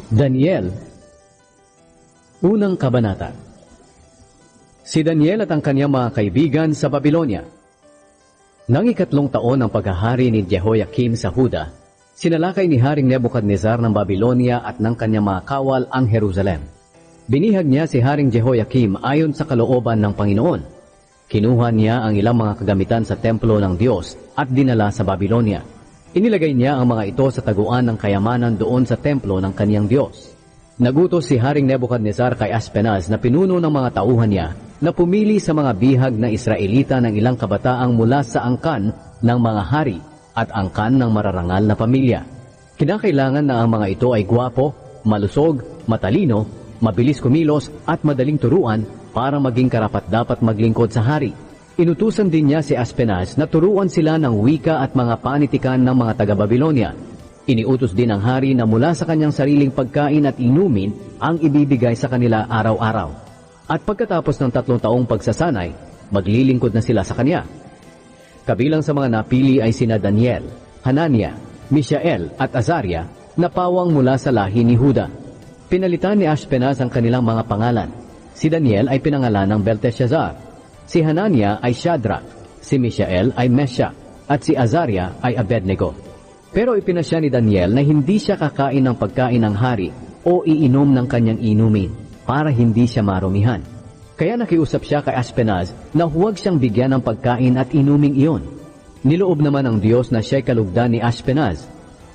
Daniel, unang kabanata. Si Daniel at ang kanyang mga kaibigan sa Babylonia. Nang ikatlong taon ng paghahari ni Jehoiakim sa Huda, sinalakay ni Haring Nebukadnezar ng Babylonia at ng kanyang mga kawal ang Jerusalem. Binihag niya si Haring Jehoiakim ayon sa kalooban ng Panginoon. Kinuha niya ang ilang mga kagamitan sa templo ng Diyos at dinala sa Babylonia. Inilagay niya ang mga ito sa taguan ng kayamanan doon sa templo ng kaniyang Diyos. Nagutos si Haring Nebukadnezar kay Aspenaz na pinuno ng mga tauhan niya na pumili sa mga bihag na Israelita ng ilang kabataang mula sa angkan ng mga hari at angkan ng mararangal na pamilya. Kinakailangan na ang mga ito ay gwapo, malusog, matalino, mabilis kumilos at madaling turuan para maging karapat-dapat maglingkod sa hari. Inutusan din niya si Aspenaz na turuan sila ng wika at mga panitikan ng mga taga-Babylonia. Iniutos din ang hari na mula sa kanyang sariling pagkain at inumin ang ibibigay sa kanila araw-araw. At pagkatapos ng 3 taong pagsasanay, maglilingkod na sila sa kanya. Kabilang sa mga napili ay sina Daniel, Hanania, Mishael at Azaria na pawang mula sa lahi ni Huda. Pinalitan ni Aspenaz ang kanilang mga pangalan. Si Daniel ay pinangalan ng Belteshazzar. Si Hanania ay Shadrach, si Mishael ay Meshach, at si Azaria ay Abednego. Pero ipinasya ni Daniel na hindi siya kakain ng pagkain ng hari o iinom ng kanyang inumin para hindi siya marumihan. Kaya nakiusap siya kay Aspenaz na huwag siyang bigyan ng pagkain at inuming iyon. Niloob naman ng Diyos na siya'y kalugdan ni Aspenaz.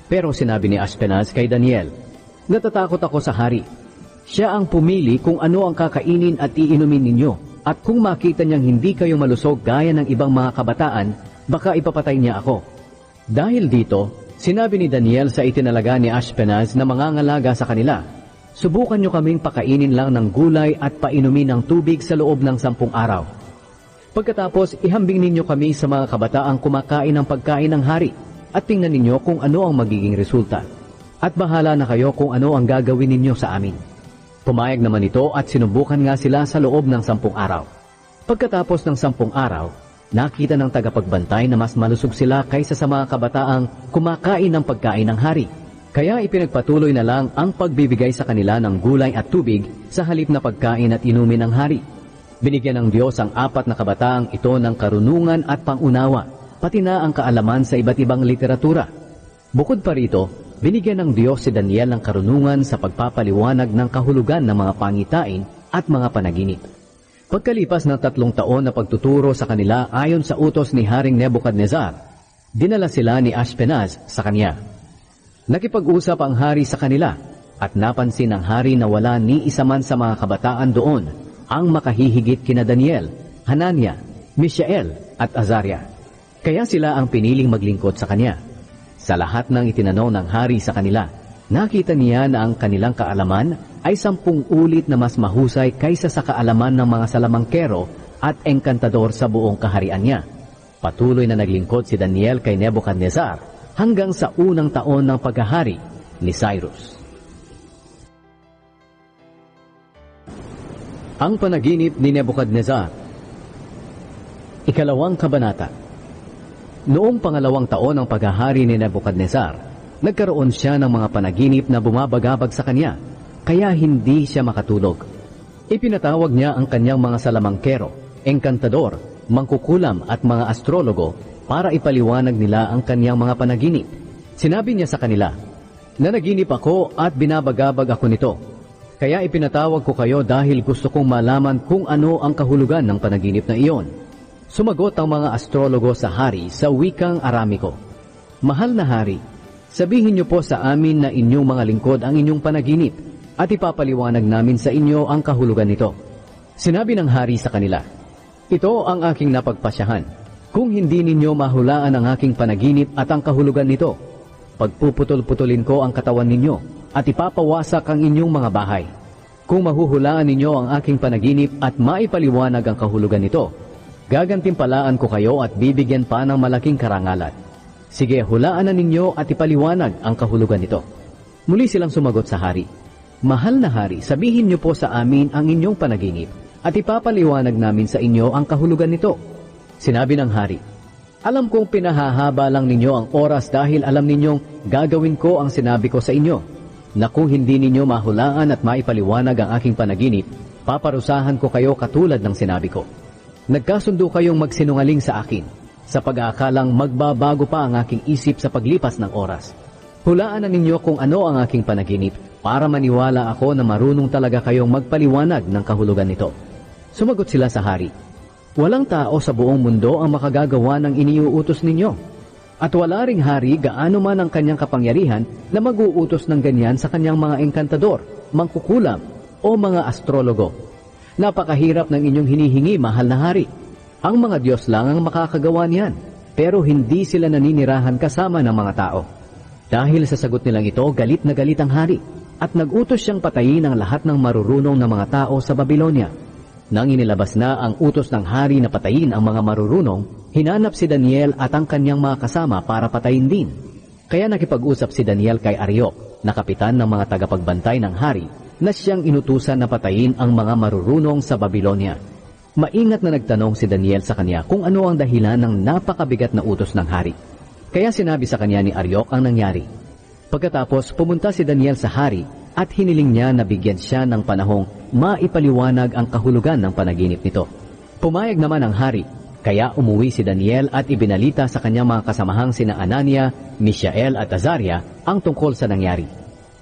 Pero sinabi ni Aspenaz kay Daniel, "Natatakot ako sa hari. Siya ang pumili kung ano ang kakainin at iinumin ninyo. At kung makita niyang hindi kayo malusog gaya ng ibang mga kabataan, baka ipapatay niya ako." Dahil dito, sinabi ni Daniel sa itinalaga ni Aspenaz na mangangalaga sa kanila, "Subukan niyo kaming pakainin lang ng gulay at painumin ng tubig sa loob ng 10 araw. Pagkatapos, ihambing ninyo kami sa mga kabataang kumakain ng pagkain ng hari at tingnan ninyo kung ano ang magiging resulta. At bahala na kayo kung ano ang gagawin ninyo sa amin." Pumayag naman ito at sinubukan nga sila sa loob ng 10 araw. Pagkatapos ng 10 araw, nakita ng tagapagbantay na mas malusog sila kaysa sa mga kabataang kumakain ng pagkain ng hari. Kaya ipinagpatuloy na lang ang pagbibigay sa kanila ng gulay at tubig sa halip na pagkain at inumin ng hari. Binigyan ng Diyos ang 4 na kabataang ito ng karunungan at pangunawa, pati na ang kaalaman sa iba't ibang literatura. Bukod pa rito, binigyan ng Diyos si Daniel ng karunungan sa pagpapaliwanag ng kahulugan ng mga pangitain at mga panaginip. Pagkalipas ng 3 taon na pagtuturo sa kanila ayon sa utos ni Haring Nebukadnezar, dinala sila ni Aspenaz sa kanya. Nakipag-usap ang hari sa kanila at napansin ng hari na wala ni isa man sa mga kabataan doon ang makahihigit kina Daniel, Hanania, Mishael at Azaria. Kaya sila ang piniling maglingkod sa kanya. Sa lahat ng itinanaw ng hari sa kanila, nakita niya na ang kanilang kaalaman ay 10 ulit na mas mahusay kaysa sa kaalaman ng mga salamangkero at engkantador sa buong kaharian niya. Patuloy na naglingkod si Daniel kay Nebukadnezar hanggang sa unang taon ng paghahari ni Cyrus. Ang panaginip ni Nebukadnezar. Ikalawang kabanata. Noong 2 taon ng paghahari ni Nebukadnezar, nagkaroon siya ng mga panaginip na bumabagabag sa kanya, kaya hindi siya makatulog. Ipinatawag niya ang kanyang mga salamangkero, engkantador, mangkukulam at mga astrologo para ipaliwanag nila ang kanyang mga panaginip. Sinabi niya sa kanila, "Nanaginip ako at binabagabag ako nito. Kaya ipinatawag ko kayo dahil gusto kong malaman kung ano ang kahulugan ng panaginip na iyon." Sumagot ang mga astrologo sa hari sa wikang Aramiko, "Mahal na hari, sabihin niyo po sa amin na inyong mga lingkod ang inyong panaginip at ipapaliwanag namin sa inyo ang kahulugan nito." Sinabi ng hari sa kanila, "Ito ang aking napagpasyahan. Kung hindi ninyo mahulaan ang aking panaginip at ang kahulugan nito, pagpuputol-putulin ko ang katawan ninyo at ipapawasak ang inyong mga bahay. Kung mahuhulaan ninyo ang aking panaginip at maipaliwanag ang kahulugan nito, gagantimpalaan ko kayo at bibigyan pa ng malaking karangalan. Sige, hulaan na ninyo at ipaliwanag ang kahulugan nito." Muli silang sumagot sa hari, "Mahal na hari, sabihin niyo po sa amin ang inyong panaginip at ipapaliwanag namin sa inyo ang kahulugan nito." Sinabi ng hari, "Alam kong pinahahaba lang ninyo ang oras dahil alam ninyong gagawin ko ang sinabi ko sa inyo. na kung hindi ninyo mahulaan at maipaliwanag ang aking panaginip, paparusahan ko kayo katulad ng sinabi ko. Nagkasundo kayong magsinungaling sa akin, sa pag-aakalang magbabago pa ang aking isip sa paglipas ng oras. Hulaan na ninyo kung ano ang aking panaginip para maniwala ako na marunong talaga kayong magpaliwanag ng kahulugan nito. Sumagot sila sa hari, walang tao sa buong mundo ang makagagawa ng iniuutos ninyo. At wala ring hari gaano man ang kanyang kapangyarihan na mag-uutos ng ganyan sa kanyang mga engkantador, mangkukulam o mga astrologo. Napakahirap ng inyong hinihingi, mahal na hari. Ang mga Diyos lang ang makakagawa niyan, pero hindi sila naninirahan kasama ng mga tao. Dahil sa sagot nilang ito, galit na galit ang hari at nag-utos siyang patayin ang lahat ng marurunong na mga tao sa Babylonia. Nang inilabas na ang utos ng hari na patayin ang mga marurunong, hinanap si Daniel at ang kanyang mga kasama para patayin din. Kaya nakipag-usap si Daniel kay Ariok, na kapitan ng mga tagapagbantay ng hari, na siyang inutusan na patayin ang mga marurunong sa Babylonia. Maingat na nagtanong si Daniel sa kanya kung ano ang dahilan ng napakabigat na utos ng hari. Kaya sinabi sa kanya ni Ariok ang nangyari. Pagkatapos pumunta si Daniel sa hari at hiniling niya na bigyan siya ng panahong maipaliwanag ang kahulugan ng panaginip nito. Pumayag naman ang hari, kaya umuwi si Daniel at ibinalita sa kanyang mga kasamahang sina Anania, Mishael at Azaria ang tungkol sa nangyari.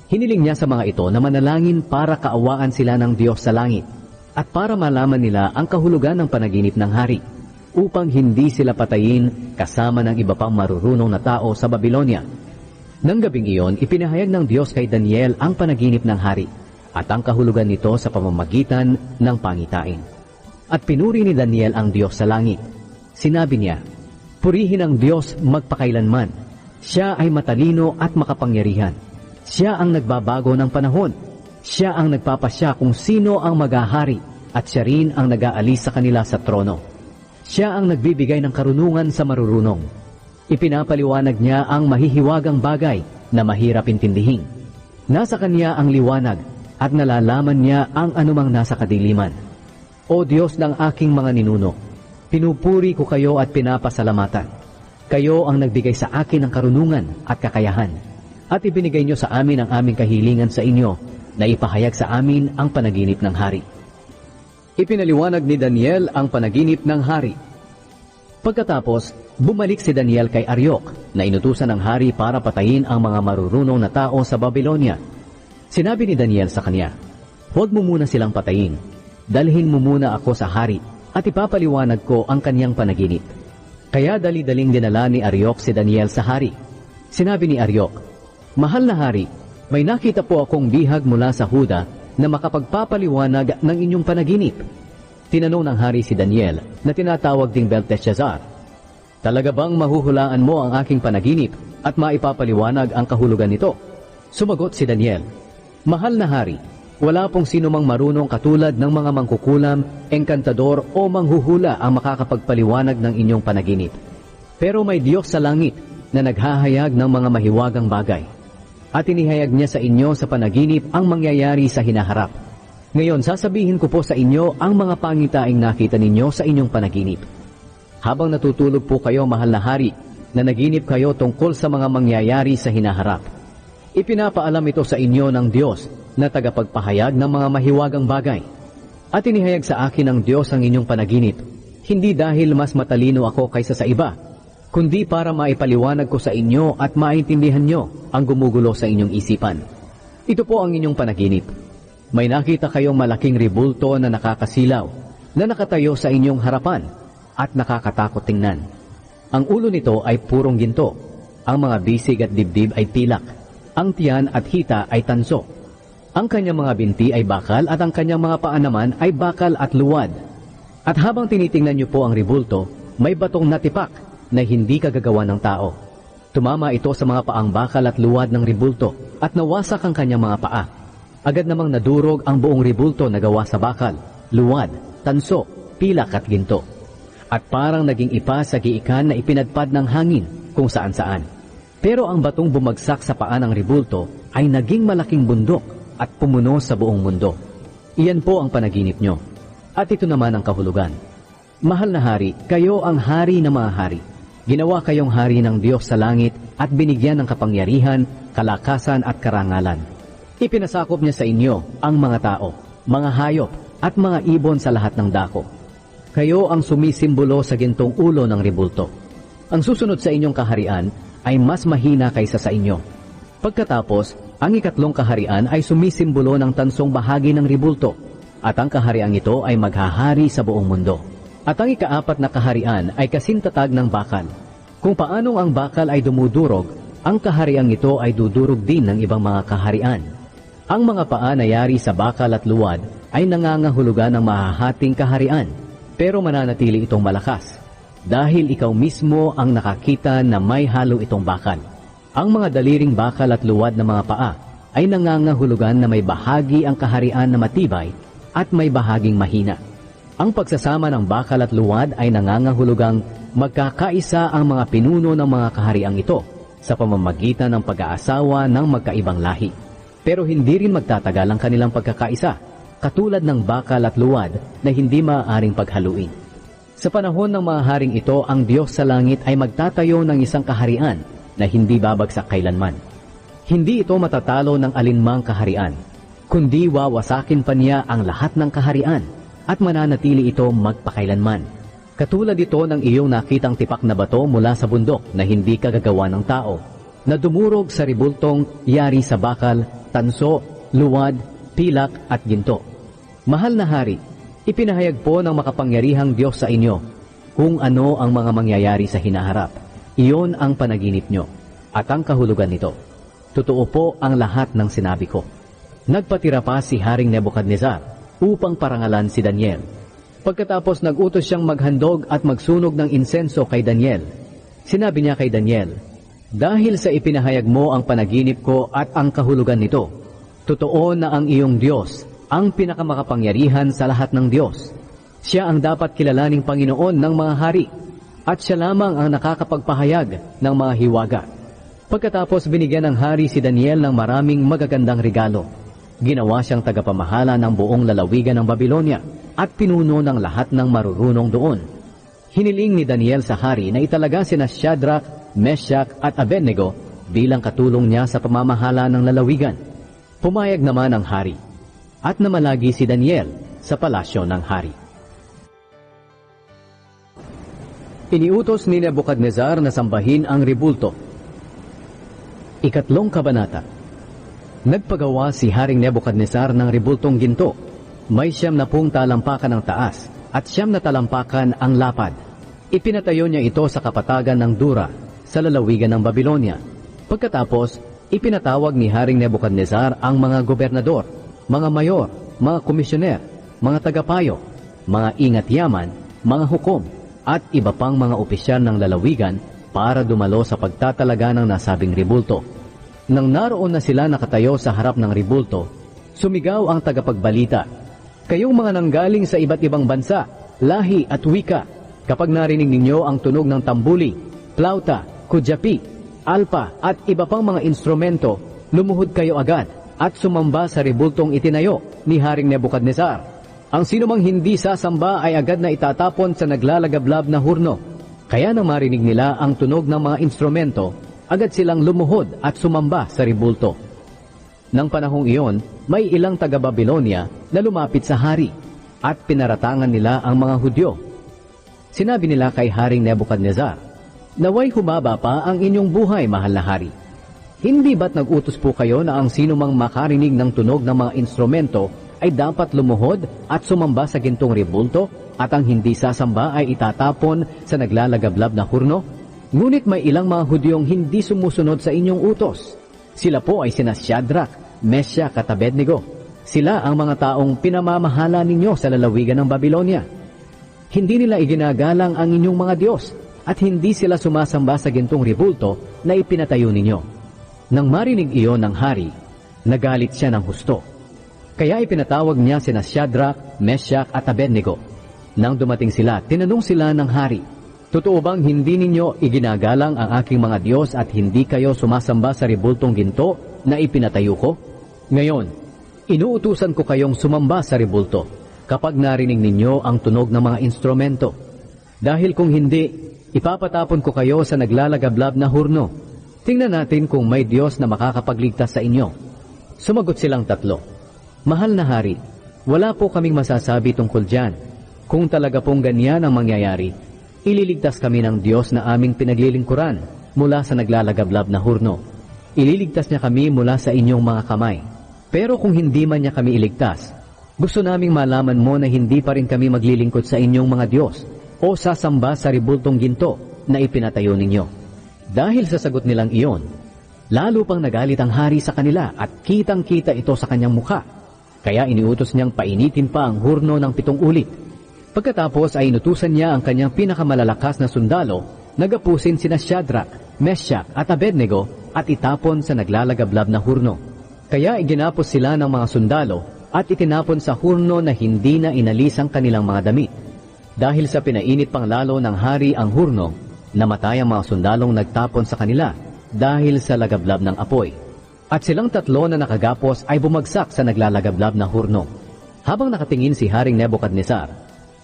Hiniling niya sa mga ito na manalangin para kaawaan sila ng Diyos sa langit at para malaman nila ang kahulugan ng panaginip ng hari upang hindi sila patayin kasama ng iba pang marurunong na tao sa Babylonia. Nang gabing iyon, ipinahayag ng Diyos kay Daniel ang panaginip ng hari at ang kahulugan nito sa pamamagitan ng pangitain. At pinuri ni Daniel ang Diyos sa langit. Sinabi niya, purihin ang Diyos magpakailanman. Siya ay matalino at makapangyarihan. Siya ang nagbabago ng panahon. Siya ang nagpapasya kung sino ang maghahari at siya rin ang nag-aalis sa kanila sa trono. Siya ang nagbibigay ng karunungan sa marurunong. Ipinapaliwanag niya ang mahihiwagang bagay na mahirap intindihin. Nasa kanya ang liwanag at nalalaman niya ang anumang nasa kadiliman. O Diyos ng aking mga ninuno, pinupuri ko kayo at pinapasalamatan. Kayo ang nagbigay sa akin ng karunungan at kakayahan, at ibinigay niyo sa amin ang aming kahilingan sa inyo na ipahayag sa amin ang panaginip ng hari. Ipinaliwanag ni Daniel ang panaginip ng hari. Pagkatapos, bumalik si Daniel kay Ariok na inutusan ng hari para patayin ang mga marurunong na tao sa Babylonia. Sinabi ni Daniel sa kanya, huwag mo muna silang patayin. Dalhin mo muna ako sa hari at ipapaliwanag ko ang kanyang panaginip. Kaya dali-daling dinala ni Ariok si Daniel sa hari. Sinabi ni Ariok, mahal na hari, may nakita po akong bihag mula sa Huda na makapagpapaliwanag ng inyong panaginip. Tinanong ng hari si Daniel na tinatawag ding Belteshazzar, talaga bang mahuhulaan mo ang aking panaginip at maipapaliwanag ang kahulugan nito? Sumagot si Daniel, mahal na hari, wala pong sino mang marunong katulad ng mga mangkukulam, engkantador o manghuhula ang makakapagpaliwanag ng inyong panaginip. Pero may Diyos sa langit na naghahayag ng mga mahiwagang bagay. At inihayag niya sa inyo sa panaginip ang mangyayari sa hinaharap. Ngayon sasabihin ko po sa inyo ang mga pangitaing nakita ninyo sa inyong panaginip. Habang natutulog po kayo, mahal na hari, na naginip kayo tungkol sa mga mangyayari sa hinaharap. Ipinapaalam ito sa inyo ng Diyos na tagapagpahayag ng mga mahiwagang bagay. At inihayag sa akin ng Diyos ang inyong panaginip, hindi dahil mas matalino ako kaysa sa iba, kundi para maipaliwanag ko sa inyo at maintindihan nyo ang gumugulo sa inyong isipan. Ito po ang inyong panaginip. May nakita kayong malaking ribulto na nakakasilaw, na nakatayo sa inyong harapan at nakakatakot tingnan. Ang ulo nito ay purong ginto, ang mga bisig at dibdib ay pilak, ang tiyan at hita ay tanso. Ang kanyang mga binti ay bakal at ang kanyang mga paa naman ay bakal at luwad. At habang tinitingnan niyo po ang ribulto, may batong natipak na hindi kagagawa ng tao. Tumama ito sa mga paang bakal at luwad ng ribulto at nawasak ang kanyang mga paa. Agad namang nadurog ang buong ribulto na gawa sa bakal, luwad, tanso, pilak at ginto. At parang naging ipa sa giikan na ipinadpad ng hangin kung saan-saan. Pero ang batong bumagsak sa paa ng ribulto ay naging malaking bundok at pumuno sa buong mundo. Iyan po ang panaginip nyo. At ito naman ang kahulugan. Mahal na hari, kayo ang hari ng mga hari. Ginawa kayong hari ng Diyos sa langit at binigyan ng kapangyarihan, kalakasan at karangalan. Ipinasakop niya sa inyo ang mga tao, mga hayop, at mga ibon sa lahat ng dako. Kayo ang sumisimbolo sa gintong ulo ng rebulto. Ang susunod sa inyong kaharian ay mas mahina kaysa sa inyo. Pagkatapos, ang ikatlong kaharian ay sumisimbolo ng tansong bahagi ng rebulto, at ang kahariang ito ay maghahari sa buong mundo. At ang ikaapat na kaharian ay kasintatag ng bakal. Kung paanong ang bakal ay dumudurog, ang kahariang ito ay dudurog din ng ibang mga kaharian. Ang mga paa na yari sa bakal at luwad ay nangangahulugan ng mahahating kaharian, pero mananatili itong malakas, dahil ikaw mismo ang nakakita na may halo itong bakal. Ang mga daliring bakal at luwad na mga paa ay nangangahulugan na may bahagi ang kaharian na matibay at may bahaging mahina. Ang pagsasama ng bakal at luwad ay nangangahulugang magkakaisa ang mga pinuno ng mga kahariang ito sa pamamagitan ng pag-aasawa ng magkaibang lahi. Pero hindi rin magtatagal ang kanilang pagkakaisa, katulad ng bakal at luwad na hindi maaaring paghaluin. Sa panahon ng mga haring ito, ang Diyos sa langit ay magtatayo ng isang kaharian na hindi babagsak kailanman. Hindi ito matatalo ng alinmang kaharian, kundi wawasakin pa niya ang lahat ng kaharian at mananatili ito magpakailanman. Katulad ito ng iyong nakitang tipak na bato mula sa bundok na hindi kagagawa ng tao, na dumurog sa rebultong yari sa bakal, tanso, luwad, pilak at ginto. Mahal na hari, ipinahayag po ng makapangyarihang Diyos sa inyo kung ano ang mga mangyayari sa hinaharap. Iyon ang panaginip nyo at ang kahulugan nito. Totoo po ang lahat ng sinabi ko. Nagpatira pa si Haring Nebukadnezar upang parangalan si Daniel. Pagkatapos nagutos siyang maghandog at magsunog ng insenso kay Daniel. Sinabi niya kay Daniel, "Dahil sa ipinahayag mo ang panaginip ko at ang kahulugan nito, totoo na ang iyong Diyos ang pinakamakapangyarihan sa lahat ng Diyos. Siya ang dapat kilalaning Panginoon ng mga hari, at siya lamang ang nakakapagpahayag ng mga hiwaga." Pagkatapos binigyan ng hari si Daniel ng maraming magagandang regalo. Ginawa siyang tagapamahala ng buong lalawigan ng Babylonia at pinuno ng lahat ng marurunong doon. Hiniling ni Daniel sa hari na italaga sina Shadrach, Meshach at Abednego bilang katulong niya sa pamamahala ng lalawigan. Pumayag naman ang hari at namalagi si Daniel sa palasyo ng hari. Iniutos ni Nebukadnezar na sambahin ang rebulto. Ikatlong kabanata. Nagpagawa si Haring Nebukadnezar ng rebultong ginto. May 70 talampakan ang taas at 9 talampakan ang lapad. Ipinatayo niya ito sa kapatagan ng Dura sa lalawigan ng Babylonia. Pagkatapos, ipinatawag ni Haring Nebukadnezar ang mga gobernador, mga mayor, mga komisyoner, mga tagapayo, mga ingat-yaman, mga hukom, at iba pang mga opisyal ng lalawigan para dumalo sa pagtatalaga ng nasabing rebulto. Nang naroon na sila nakatayo sa harap ng rebulto, sumigaw ang tagapagbalita, "Kayong mga nanggaling sa iba't ibang bansa, lahi at wika, kapag narinig ninyo ang tunog ng tambuli, plauta, kudyapi, alpa at iba pang mga instrumento, lumuhod kayo agad at sumamba sa rebultong itinayo ni Haring Nebukadnezar. Ang sinumang hindi sasamba ay agad na itatapon sa naglalagablab na hurno." Kaya nang marinig nila ang tunog ng mga instrumento, agad silang lumuhod at sumamba sa rebulto. Nang panahong iyon, may ilang taga-Babylonia na lumapit sa hari at pinaratangan nila ang mga Hudyo. Sinabi nila kay Haring Nebukadnezar, "Naway humaba pa ang inyong buhay, mahal na hari. Hindi ba't nag-utos po kayo na ang sinumang makarinig ng tunog ng mga instrumento ay dapat lumuhod at sumamba sa gintong rebulto at ang hindi sasamba ay itatapon sa naglalagablab na hurno? Ngunit may ilang mga Hudyong hindi sumusunod sa inyong utos. Sila po ay sina Shadrach, Meshach at Abednego. Sila ang mga taong pinamamahala ninyo sa lalawigan ng Babylonia. Hindi nila iginagalang ang inyong mga Diyos at hindi sila sumasamba sa gintong rebulto na ipinatayo ninyo." Nang marinig iyon ng hari, nagalit siya ng husto. Kaya ipinatawag niya sina Shadrach, Meshach at Abednego. Nang dumating sila, tinanong sila ng hari, "Totoo bang hindi ninyo iginagalang ang aking mga Diyos at hindi kayo sumasamba sa rebultong ginto na ipinatayo ko? Ngayon, inuutusan ko kayong sumamba sa rebulto kapag narinig ninyo ang tunog ng mga instrumento. Dahil kung hindi, ipapatapon ko kayo sa naglalagablab na hurno. Tingnan natin kung may Diyos na makakapagligtas sa inyo." Sumagot silang tatlo, "Mahal na hari, wala po kaming masasabi tungkol dyan. Kung talaga pong ganyan ang mangyayari, ililigtas kami ng Diyos na aming pinaglilingkuran mula sa naglalagablab na hurno. Ililigtas niya kami mula sa inyong mga kamay. Pero kung hindi man niya kami iligtas, gusto naming malaman mo na hindi pa rin kami maglilingkod sa inyong mga Diyos o sasamba sa ribultong ginto na ipinatayo ninyo." Dahil sa sagot nilang iyon, lalo pang nagalit ang hari sa kanila at kitang-kita ito sa kanyang mukha. Kaya iniutos niyang painitin pa ang hurno ng 7 ulit. Pagkatapos ay inutusan niya ang kanyang pinakamalalakas na sundalo na gapusin sina Shadrach, Meshach at Abednego at itapon sa naglalagablab na hurno. Kaya iginapos sila ng mga sundalo at itinapon sa hurno na hindi na inalis ang kanilang mga damit. Dahil sa pinainit pang lalo ng hari ang hurno, namatay ang mga sundalong nagtapon sa kanila dahil sa lagablab ng apoy. At silang tatlo na nakagapos ay bumagsak sa naglalagablab na hurno. Habang nakatingin si Haring Nebukadnezar,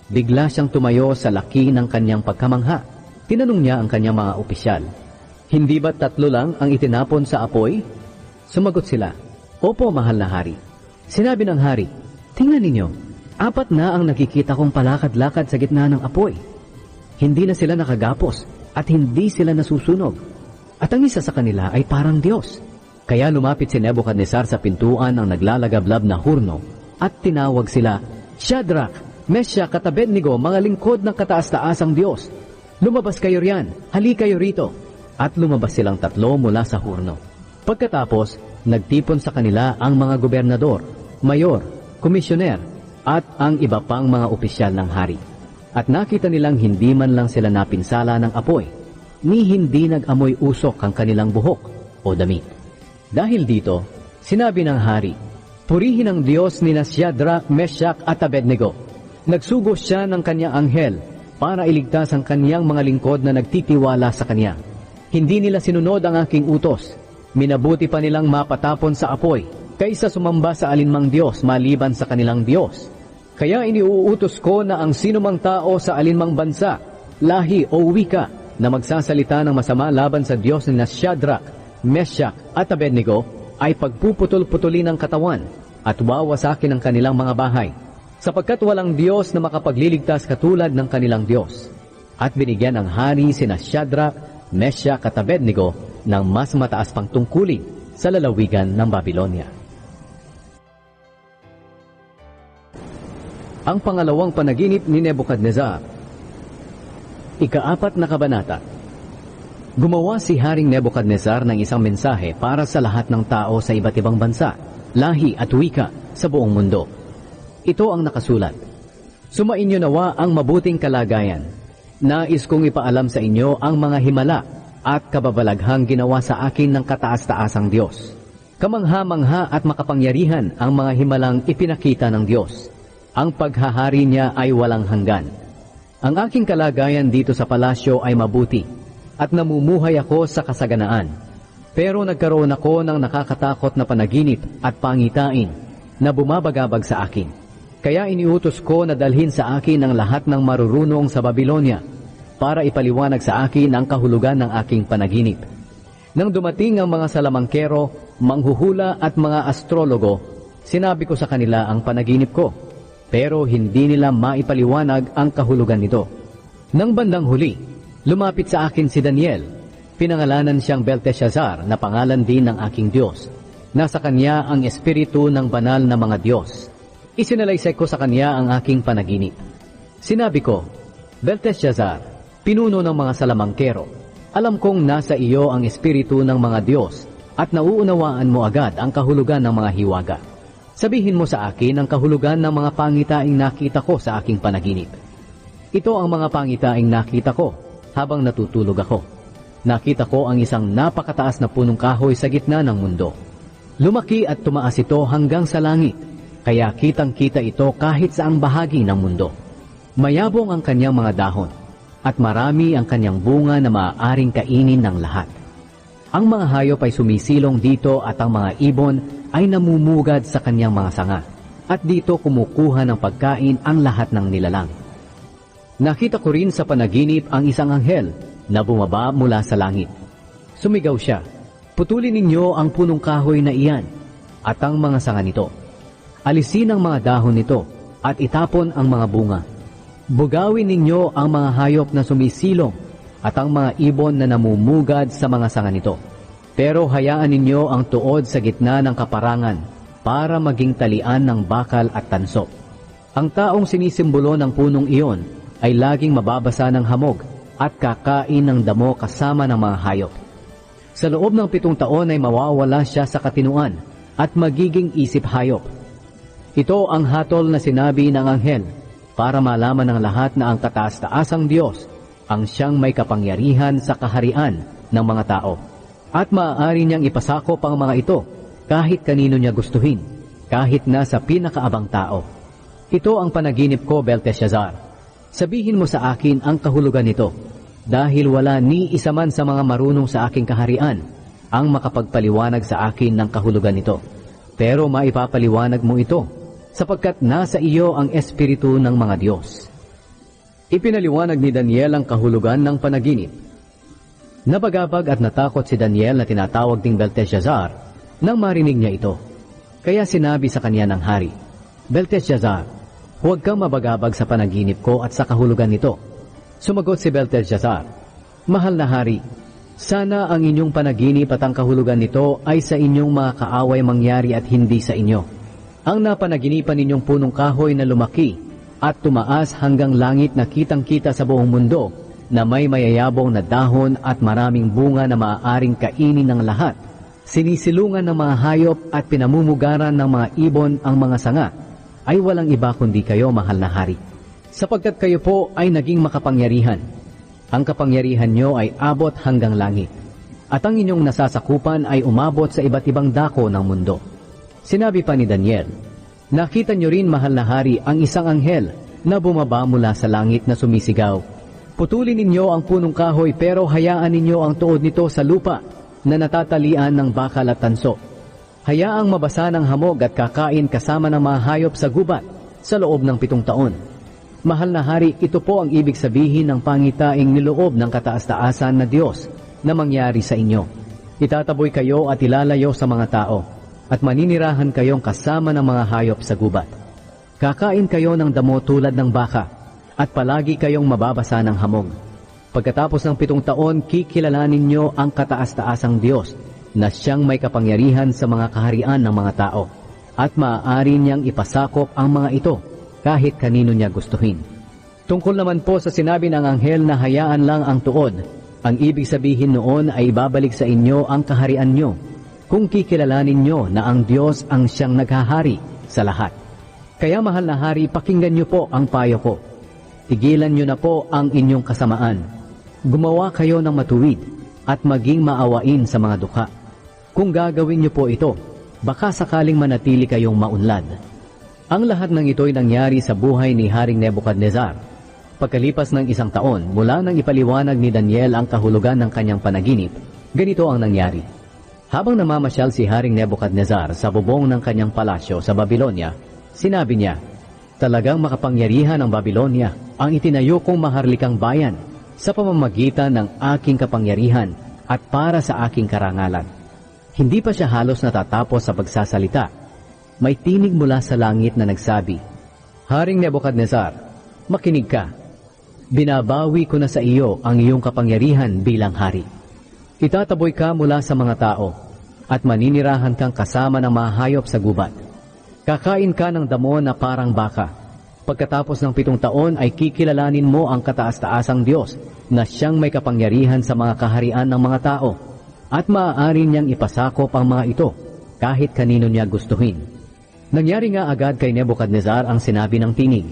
bigla siyang tumayo sa laki ng kanyang pagkamangha. Tinanong niya ang kanyang mga opisyal, "Hindi ba 3 lang ang itinapon sa apoy?" Sumagot sila, "Opo, mahal na hari." Sinabi ng hari, "Tingnan ninyo, 4 na ang nakikita kong palakad-lakad sa gitna ng apoy. Hindi na sila nakagapos at hindi sila nasusunog. At ang isa sa kanila ay parang Diyos." Kaya lumapit si Nebukadnezar sa pintuan ng naglalagablab na hurno at tinawag sila, "Shadrach, Meshach at Abednego, mga lingkod ng kataas-taasang Diyos. Lumabas kayo riyan, hali kayo rito." At lumabas silang 3 mula sa hurno. Pagkatapos, nagtipon sa kanila ang mga gobernador, mayor, komisyoner, at ang iba pang mga opisyal ng hari. At nakita nilang hindi man lang sila napinsala ng apoy, ni hindi nag-amoy usok ang kanilang buhok o damit. Dahil dito, sinabi ng hari, "Purihin ang Diyos ni Shadrach, Meshach at Abednego." Nagsugos siya ng kanyang anghel para iligtas ang kanyang mga lingkod na nagtitiwala sa kanya. Hindi nila sinunod ang aking utos. Minabuti pa nilang mapatapon sa apoy kaysa sumamba sa alinmang Diyos maliban sa kanilang Diyos. Kaya iniuutos ko na ang sinumang tao sa alinmang bansa, lahi o wika na magsasalita ng masama laban sa Diyos ni Shadrach, Meshach at Abednego ay pagpuputol-putulin ng katawan at wawasakin ang kanilang mga bahay, sapagkat walang Diyos na makapagliligtas katulad ng kanilang Diyos. At binigyan ng hari sina Shadrach, Meshach at Abednego ng mas mataas pang tungkulin sa lalawigan ng Babylonia. Ang pangalawang panaginip ni Nebukadnezar. Ika-4 na kabanata. Gumawa si Haring Nebukadnezar ng isang mensahe para sa lahat ng tao sa iba't ibang bansa, lahi at wika sa buong mundo. Ito ang nakasulat, "Sumainyo nawa ang mabuting kalagayan. Nais kong ipaalam sa inyo ang mga himala at kababalaghang ginawa sa akin ng kataas-taasang Diyos. Kamangha-mangha at makapangyarihan ang mga himalang ipinakita ng Diyos. Ang paghahari niya ay walang hanggan. Ang aking kalagayan dito sa palasyo ay mabuti at namumuhay ako sa kasaganaan. Pero nagkaroon ako ng nakakatakot na panaginip at pangitain na bumabagabag sa akin. Kaya iniutos ko na dalhin sa akin ang lahat ng marurunong sa Babylonia para ipaliwanag sa akin ang kahulugan ng aking panaginip. Nang dumating ang mga salamangkero, manghuhula at mga astrologo, sinabi ko sa kanila ang panaginip ko, pero hindi nila maipaliwanag ang kahulugan nito. Nang bandang huli, lumapit sa akin si Daniel. Pinangalanan siyang Belteshazzar na pangalan din ng aking Diyos. Nasa kanya ang espiritu ng banal na mga Diyos. Isinalaysay ko sa kanya ang aking panaginip. Sinabi ko, "Belteshazzar, pinuno ng mga salamangkero, alam kong nasa iyo ang espiritu ng mga Diyos at nauunawaan mo agad ang kahulugan ng mga hiwaga. Sabihin mo sa akin ang kahulugan ng mga pangitaing nakita ko sa aking panaginip." Ito ang mga pangitaing nakita ko habang natutulog ako. Nakita ko ang isang napakataas na punong kahoy sa gitna ng mundo. Lumaki at tumaas ito hanggang sa langit, kaya kitang-kita ito kahit saang bahagi ng mundo. Mayabong ang kanyang mga dahon, at marami ang kanyang bunga na maaaring kainin ng lahat. Ang mga hayop ay sumisilong dito at ang mga ibon ay namumugad sa kanyang mga sanga, at dito kumukuha ng pagkain ang lahat ng nilalang. Nakita ko rin sa panaginip ang isang anghel na bumaba mula sa langit. Sumigaw siya, "Putulin ninyo ang punong kahoy na iyan, at ang mga sanga nito. Alisin ang mga dahon nito at itapon ang mga bunga. Bugawin ninyo ang mga hayop na sumisilong at ang mga ibon na namumugad sa mga sanga nito. Pero hayaan ninyo ang tuod sa gitna ng kaparangan para maging talian ng bakal at tanso. Ang taong sinisimbolo ng punong iyon ay laging mababasa ng hamog at kakain ng damo kasama ng mga hayop. Sa loob ng 7 taon ay mawawala siya sa katinuan at magiging isip hayop. Ito ang hatol na sinabi ng anghel para malaman ng lahat na ang kataas-taasang Diyos ang siyang may kapangyarihan sa kaharian ng mga tao. At maaari niyang ipasakop ang mga ito kahit kanino niya gustuhin, kahit nasa pinakaabang tao. Ito ang panaginip ko, Belteshazzar. Sabihin mo sa akin ang kahulugan nito, dahil wala ni isa man sa mga marunong sa aking kaharian ang makapagpaliwanag sa akin ng kahulugan nito. Pero maipapaliwanag mo ito, sapagkat nasa iyo ang espiritu ng mga Diyos. Ipinaliwanag ni Daniel ang kahulugan ng panaginip. Nabagabag at natakot si Daniel na tinatawag ding Belteshazzar nang marinig niya ito. Kaya sinabi sa kanya ng hari, Belteshazzar, huwag kang mabagabag sa panaginip ko at sa kahulugan nito. Sumagot si Belteshazzar, Mahal na hari, sana ang inyong panaginip at ang kahulugan nito ay sa inyong mga kaaway mangyari at hindi sa inyo. Ang napanaginipan ninyong punong kahoy na lumaki at tumaas hanggang langit na kitang-kita sa buong mundo na may mayayabong na dahon at maraming bunga na maaaring kainin ng lahat. Sinisilungan ng mga hayop at pinamumugaran ng mga ibon ang mga sanga ay walang iba kundi kayo, mahal na hari. Sapagkat kayo po ay naging makapangyarihan. Ang kapangyarihan nyo ay abot hanggang langit. At ang inyong nasasakupan ay umabot sa iba't ibang dako ng mundo. Sinabi pa ni Daniel, Nakita nyo rin, mahal na hari, ang isang anghel na bumaba mula sa langit na sumisigaw, Putulin ninyo ang punong kahoy pero hayaan ninyo ang tuod nito sa lupa na natatalian ng bakal at tanso. Hayaang mabasa ng hamog at kakain kasama ng mga hayop sa gubat sa loob ng 7 taon. Mahal na hari, ito po ang ibig sabihin ng pangitaing niloob ng kataas-taasan na Diyos na mangyari sa inyo. Itataboy kayo at ilalayo sa mga tao at maninirahan kayong kasama ng mga hayop sa gubat. Kakain kayo ng damo tulad ng baka at palagi kayong mababasa ng hamog. Pagkatapos ng 7 taon, kikilalanin nyo ang kataas-taasang Diyos na siyang may kapangyarihan sa mga kaharian ng mga tao at maaari niyang ipasakop ang mga ito kahit kanino niya gustuhin. Tungkol naman po sa sinabi ng anghel na hayaan lang ang tuod, ang ibig sabihin noon ay ibabalik sa inyo ang kaharian nyo kung kikilalanin nyo na ang Diyos ang siyang naghahari sa lahat. Kaya mahal na hari, pakinggan nyo po ang payo ko. Tigilan nyo na po ang inyong kasamaan. Gumawa kayo ng matuwid at maging maawain sa mga dukha. Kung gagawin nyo po ito, baka sakaling manatili kayong maunlad. Ang lahat ng ito'y nangyari sa buhay ni Haring Nebukadnezar. Pagkalipas ng 1 taon, mula nang ipaliwanag ni Daniel ang kahulugan ng kanyang panaginip, ganito ang nangyari. Habang namamasyal si Haring Nebukadnezar sa bubong ng kanyang palasyo sa Babylonia, sinabi niya, Talagang makapangyarihan ang Babylonia, ang itinayo kong maharlikang bayan, sa pamamagitan ng aking kapangyarihan at para sa aking karangalan. Hindi pa siya halos natatapos sa pagsasalita. May tinig mula sa langit na nagsabi, Haring Nebukadnezar, makinig ka. Binabawi ko na sa iyo ang iyong kapangyarihan bilang hari. Itataboy ka mula sa mga tao at maninirahan kang kasama ng mga hayop sa gubat. Kakain ka ng damo na parang baka. Pagkatapos ng 7 taon ay kikilalanin mo ang kataas-taasang Diyos na siyang may kapangyarihan sa mga kaharian ng mga tao at maaari niyang ipasakop ang mga ito kahit kanino niya gustuhin. Nangyari nga agad kay Nebukadnezar ang sinabi ng tinig.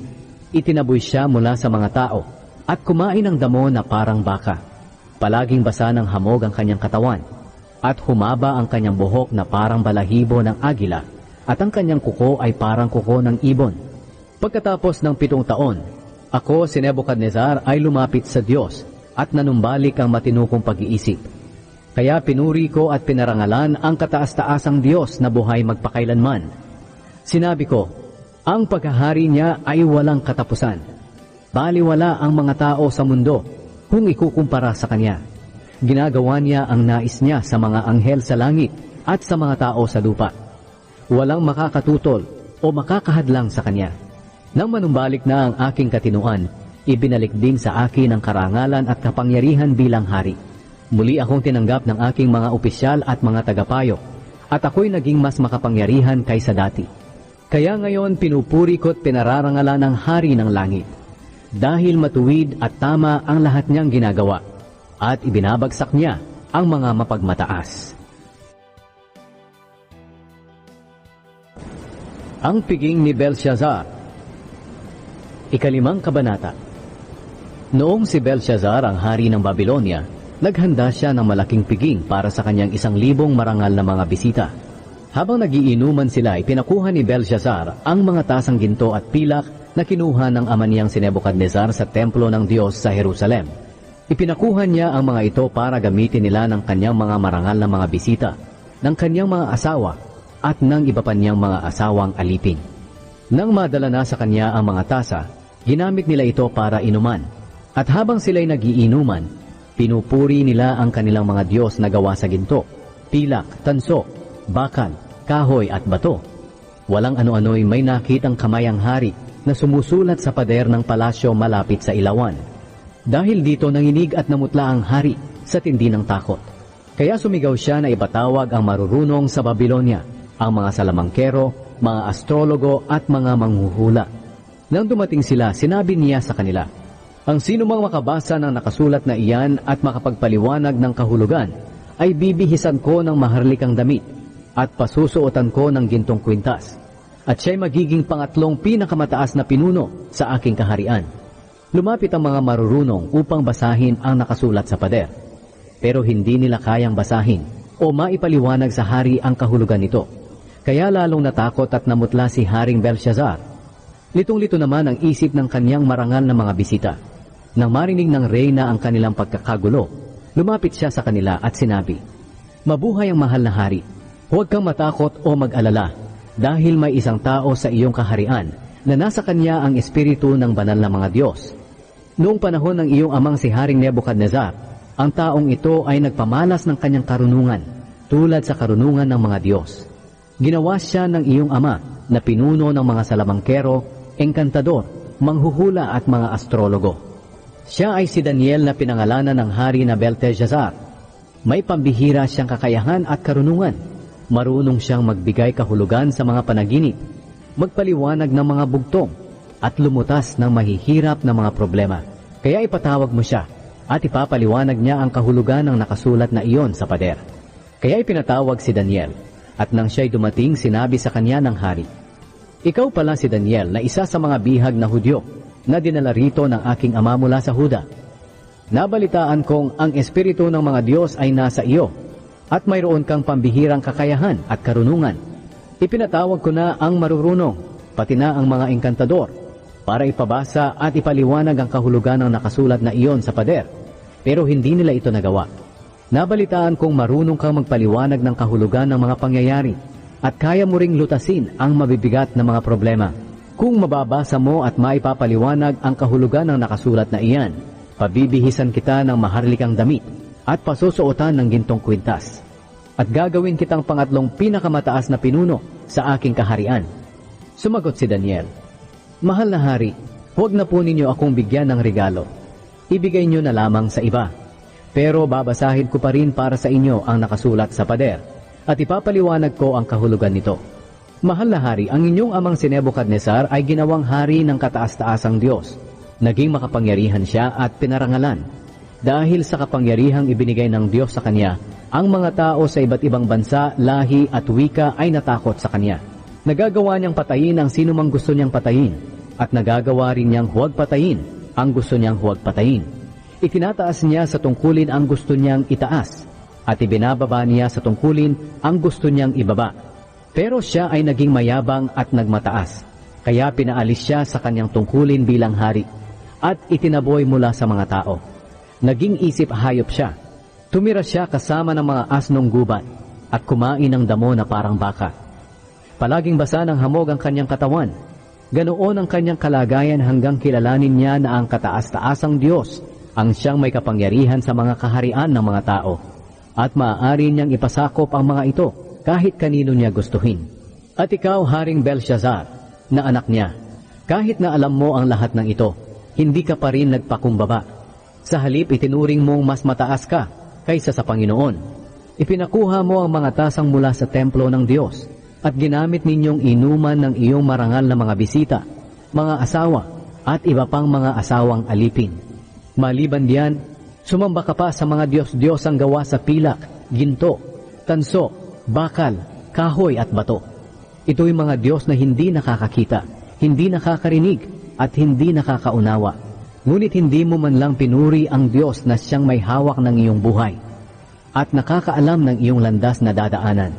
Itinaboy siya mula sa mga tao at kumain ng damo na parang baka. Palaging basa ng hamog ang kanyang katawan at humaba ang kanyang buhok na parang balahibo ng agila at ang kanyang kuko ay parang kuko ng ibon. Pagkatapos ng 7 taon, ako si Nebukadnezar ay lumapit sa Diyos at nanumbalik ang matinukong pag-iisip. Kaya pinuri ko at pinarangalan ang kataas-taasang Diyos na buhay magpakailanman. Sinabi ko, ang paghahari niya ay walang katapusan. Baliwala ang mga tao sa mundo kung ikukumpara sa kanya. Ginagawa niya ang nais niya sa mga anghel sa langit at sa mga tao sa lupa. Walang makakatutol o makakahadlang sa kanya. Nang manumbalik na ang aking katinuan, ibinalik din sa akin ang karangalan at kapangyarihan bilang hari. Muli akong tinanggap ng aking mga opisyal at mga tagapayo, at ako'y naging mas makapangyarihan kaysa dati. Kaya ngayon pinupuri ko't pinararangalan ng hari ng langit, dahil matuwid at tama ang lahat niyang ginagawa, at ibinabagsak niya ang mga mapagmataas. Ang piging ni Belshazzar. Ikalimang kabanata. Noong si Belshazzar ang hari ng Babylonia, naghanda siya ng malaking piging para sa kanyang 1,000 marangal na mga bisita. Habang nagiinuman sila, ipinakuha ni Belshazzar ang mga tasang ginto at pilak na kinuha ng ama niyang si Nebuchadnezzar sa templo ng Diyos sa Jerusalem. Ipinakuha niya ang mga ito para gamitin nila ng kanyang mga marangal na mga bisita, ng kanyang mga asawa, at ng iba pa niyang mga asawang alipin. Nang madala na sa kanya ang mga tasa, ginamit nila ito para inuman. At habang sila'y nagiinuman, pinupuri nila ang kanilang mga Diyos na gawa sa ginto, pilak, tanso, bakal, kahoy at bato. Walang ano-ano'y may nakitang kamay ang hari na sumusulat sa pader ng palasyo malapit sa ilawan. Dahil dito nanginig at namutla ang hari sa tindi ng takot. Kaya sumigaw siya na ipatawag ang marurunong sa Babylonia, ang mga salamangkero, mga astrologo at mga manghuhula. Nang dumating sila, sinabi niya sa kanila, ang sinumang makabasa ng nakasulat na iyan at makapagpaliwanag ng kahulugan, ay bibihisan ko ng maharlikang damit at pasusuotan ko ng gintong kwintas. At siya'y magiging pangatlong pinakamataas na pinuno sa aking kaharian. Lumapit ang mga marurunong upang basahin ang nakasulat sa pader. Pero hindi nila kayang basahin o maipaliwanag sa hari ang kahulugan nito. Kaya lalong natakot at namutla si Haring Belshazzar. Litong-lito naman ang isip ng kanyang marangal na mga bisita. Nang marinig ng reyna ang kanilang pagkakagulo, lumapit siya sa kanila at sinabi, mabuhay ang mahal na hari. Huwag kang matakot o mag-alala, dahil may isang tao sa iyong kaharian na nasa kanya ang espiritu ng banal na mga Diyos. Noong panahon ng iyong amang si Haring Nebuchadnezzar, ang taong ito ay nagpamalas ng kanyang karunungan, tulad sa karunungan ng mga Diyos. Ginawa siya ng iyong ama na pinuno ng mga salamangkero, engkantador, manghuhula at mga astrologo. Siya ay si Daniel na pinangalanan ng hari na Belteshazzar. May pambihira siyang kakayahan at karunungan. Marunong siyang magbigay kahulugan sa mga panaginip, magpaliwanag ng mga bugtong, at lumutas ng mahihirap na mga problema. Kaya ipatawag mo siya at ipapaliwanag niya ang kahulugan ng nakasulat na iyon sa pader. Kaya ipinatawag si Daniel. At nang siya'y dumating, sinabi sa kanya ng hari, ikaw pala si Daniel na isa sa mga bihag na Hudyo na dinala rito ng aking ama mula sa Huda. Nabalitaan kong ang espiritu ng mga Diyos ay nasa iyo at mayroon kang pambihirang kakayahan at karunungan. Ipinatawag ko na ang marurunong, pati na ang mga engkantador, para ipabasa at ipaliwanag ang kahulugan ng nakasulat na iyon sa pader, pero hindi nila ito nagawa. Nabalitaan kong marunong kang magpaliwanag ng kahulugan ng mga pangyayari at kaya mo ring lutasin ang mabibigat na mga problema. Kung mababasa mo at maipapaliwanag ang kahulugan ng nakasulat na iyan, pabibihisan kita ng maharlikang damit at pasusuotan ng gintong kwintas. At gagawin kitang pangatlong pinakamataas na pinuno sa aking kaharian. Sumagot si Daniel, mahal na hari, huwag na po ninyo akong bigyan ng regalo. Ibigay nyo na lamang sa iba. Pero babasahin ko pa rin para sa inyo ang nakasulat sa pader at ipapaliwanag ko ang kahulugan nito. Mahal na hari, ang inyong amang si Nebuchadnezzar ay ginawang hari ng kataas-taasang Diyos. Naging makapangyarihan siya at pinarangalan. Dahil sa kapangyarihang ibinigay ng Diyos sa kanya, ang mga tao sa iba't ibang bansa, lahi at wika ay natakot sa kanya. Nagagawa niyang patayin ang sinumang gusto niyang patayin at nagagawa rin niyang huwag patayin ang gusto niyang huwag patayin. Itinataas niya sa tungkulin ang gusto niyang itaas at ibinababa niya sa tungkulin ang gusto niyang ibaba. Pero siya ay naging mayabang at nagmataas, kaya pinaalis siya sa kanyang tungkulin bilang hari at itinaboy mula sa mga tao. Naging isip hayop siya. Tumira siya kasama ng mga asnong gubat at kumain ng damo na parang baka. Palaging basa ng hamog ang kanyang katawan. Ganoon ang kanyang kalagayan hanggang kilalanin niya na ang kataas-taasang Diyos ang siyang may kapangyarihan sa mga kaharian ng mga tao, at maaari niyang ipasakop ang mga ito kahit kanino niya gustuhin. At ikaw, Haring Belshazzar, na anak niya, kahit na alam mo ang lahat ng ito, hindi ka pa rin nagpakumbaba. Sa halip itinuring mong mas mataas ka kaysa sa Panginoon. Ipinakuha mo ang mga tasang mula sa templo ng Diyos at ginamit ninyong inuman ng iyong marangal na mga bisita, mga asawa at iba pang mga asawang alipin. Maliban diyan, sumamba ka pa sa mga Diyos-Diyos ang gawa sa pilak, ginto, tanso, bakal, kahoy at bato. Ito'y mga Diyos na hindi nakakakita, hindi nakakarinig, at hindi nakakaunawa. Ngunit hindi mo man lang pinuri ang Diyos na siyang may hawak ng iyong buhay at nakakaalam ng iyong landas na dadaanan.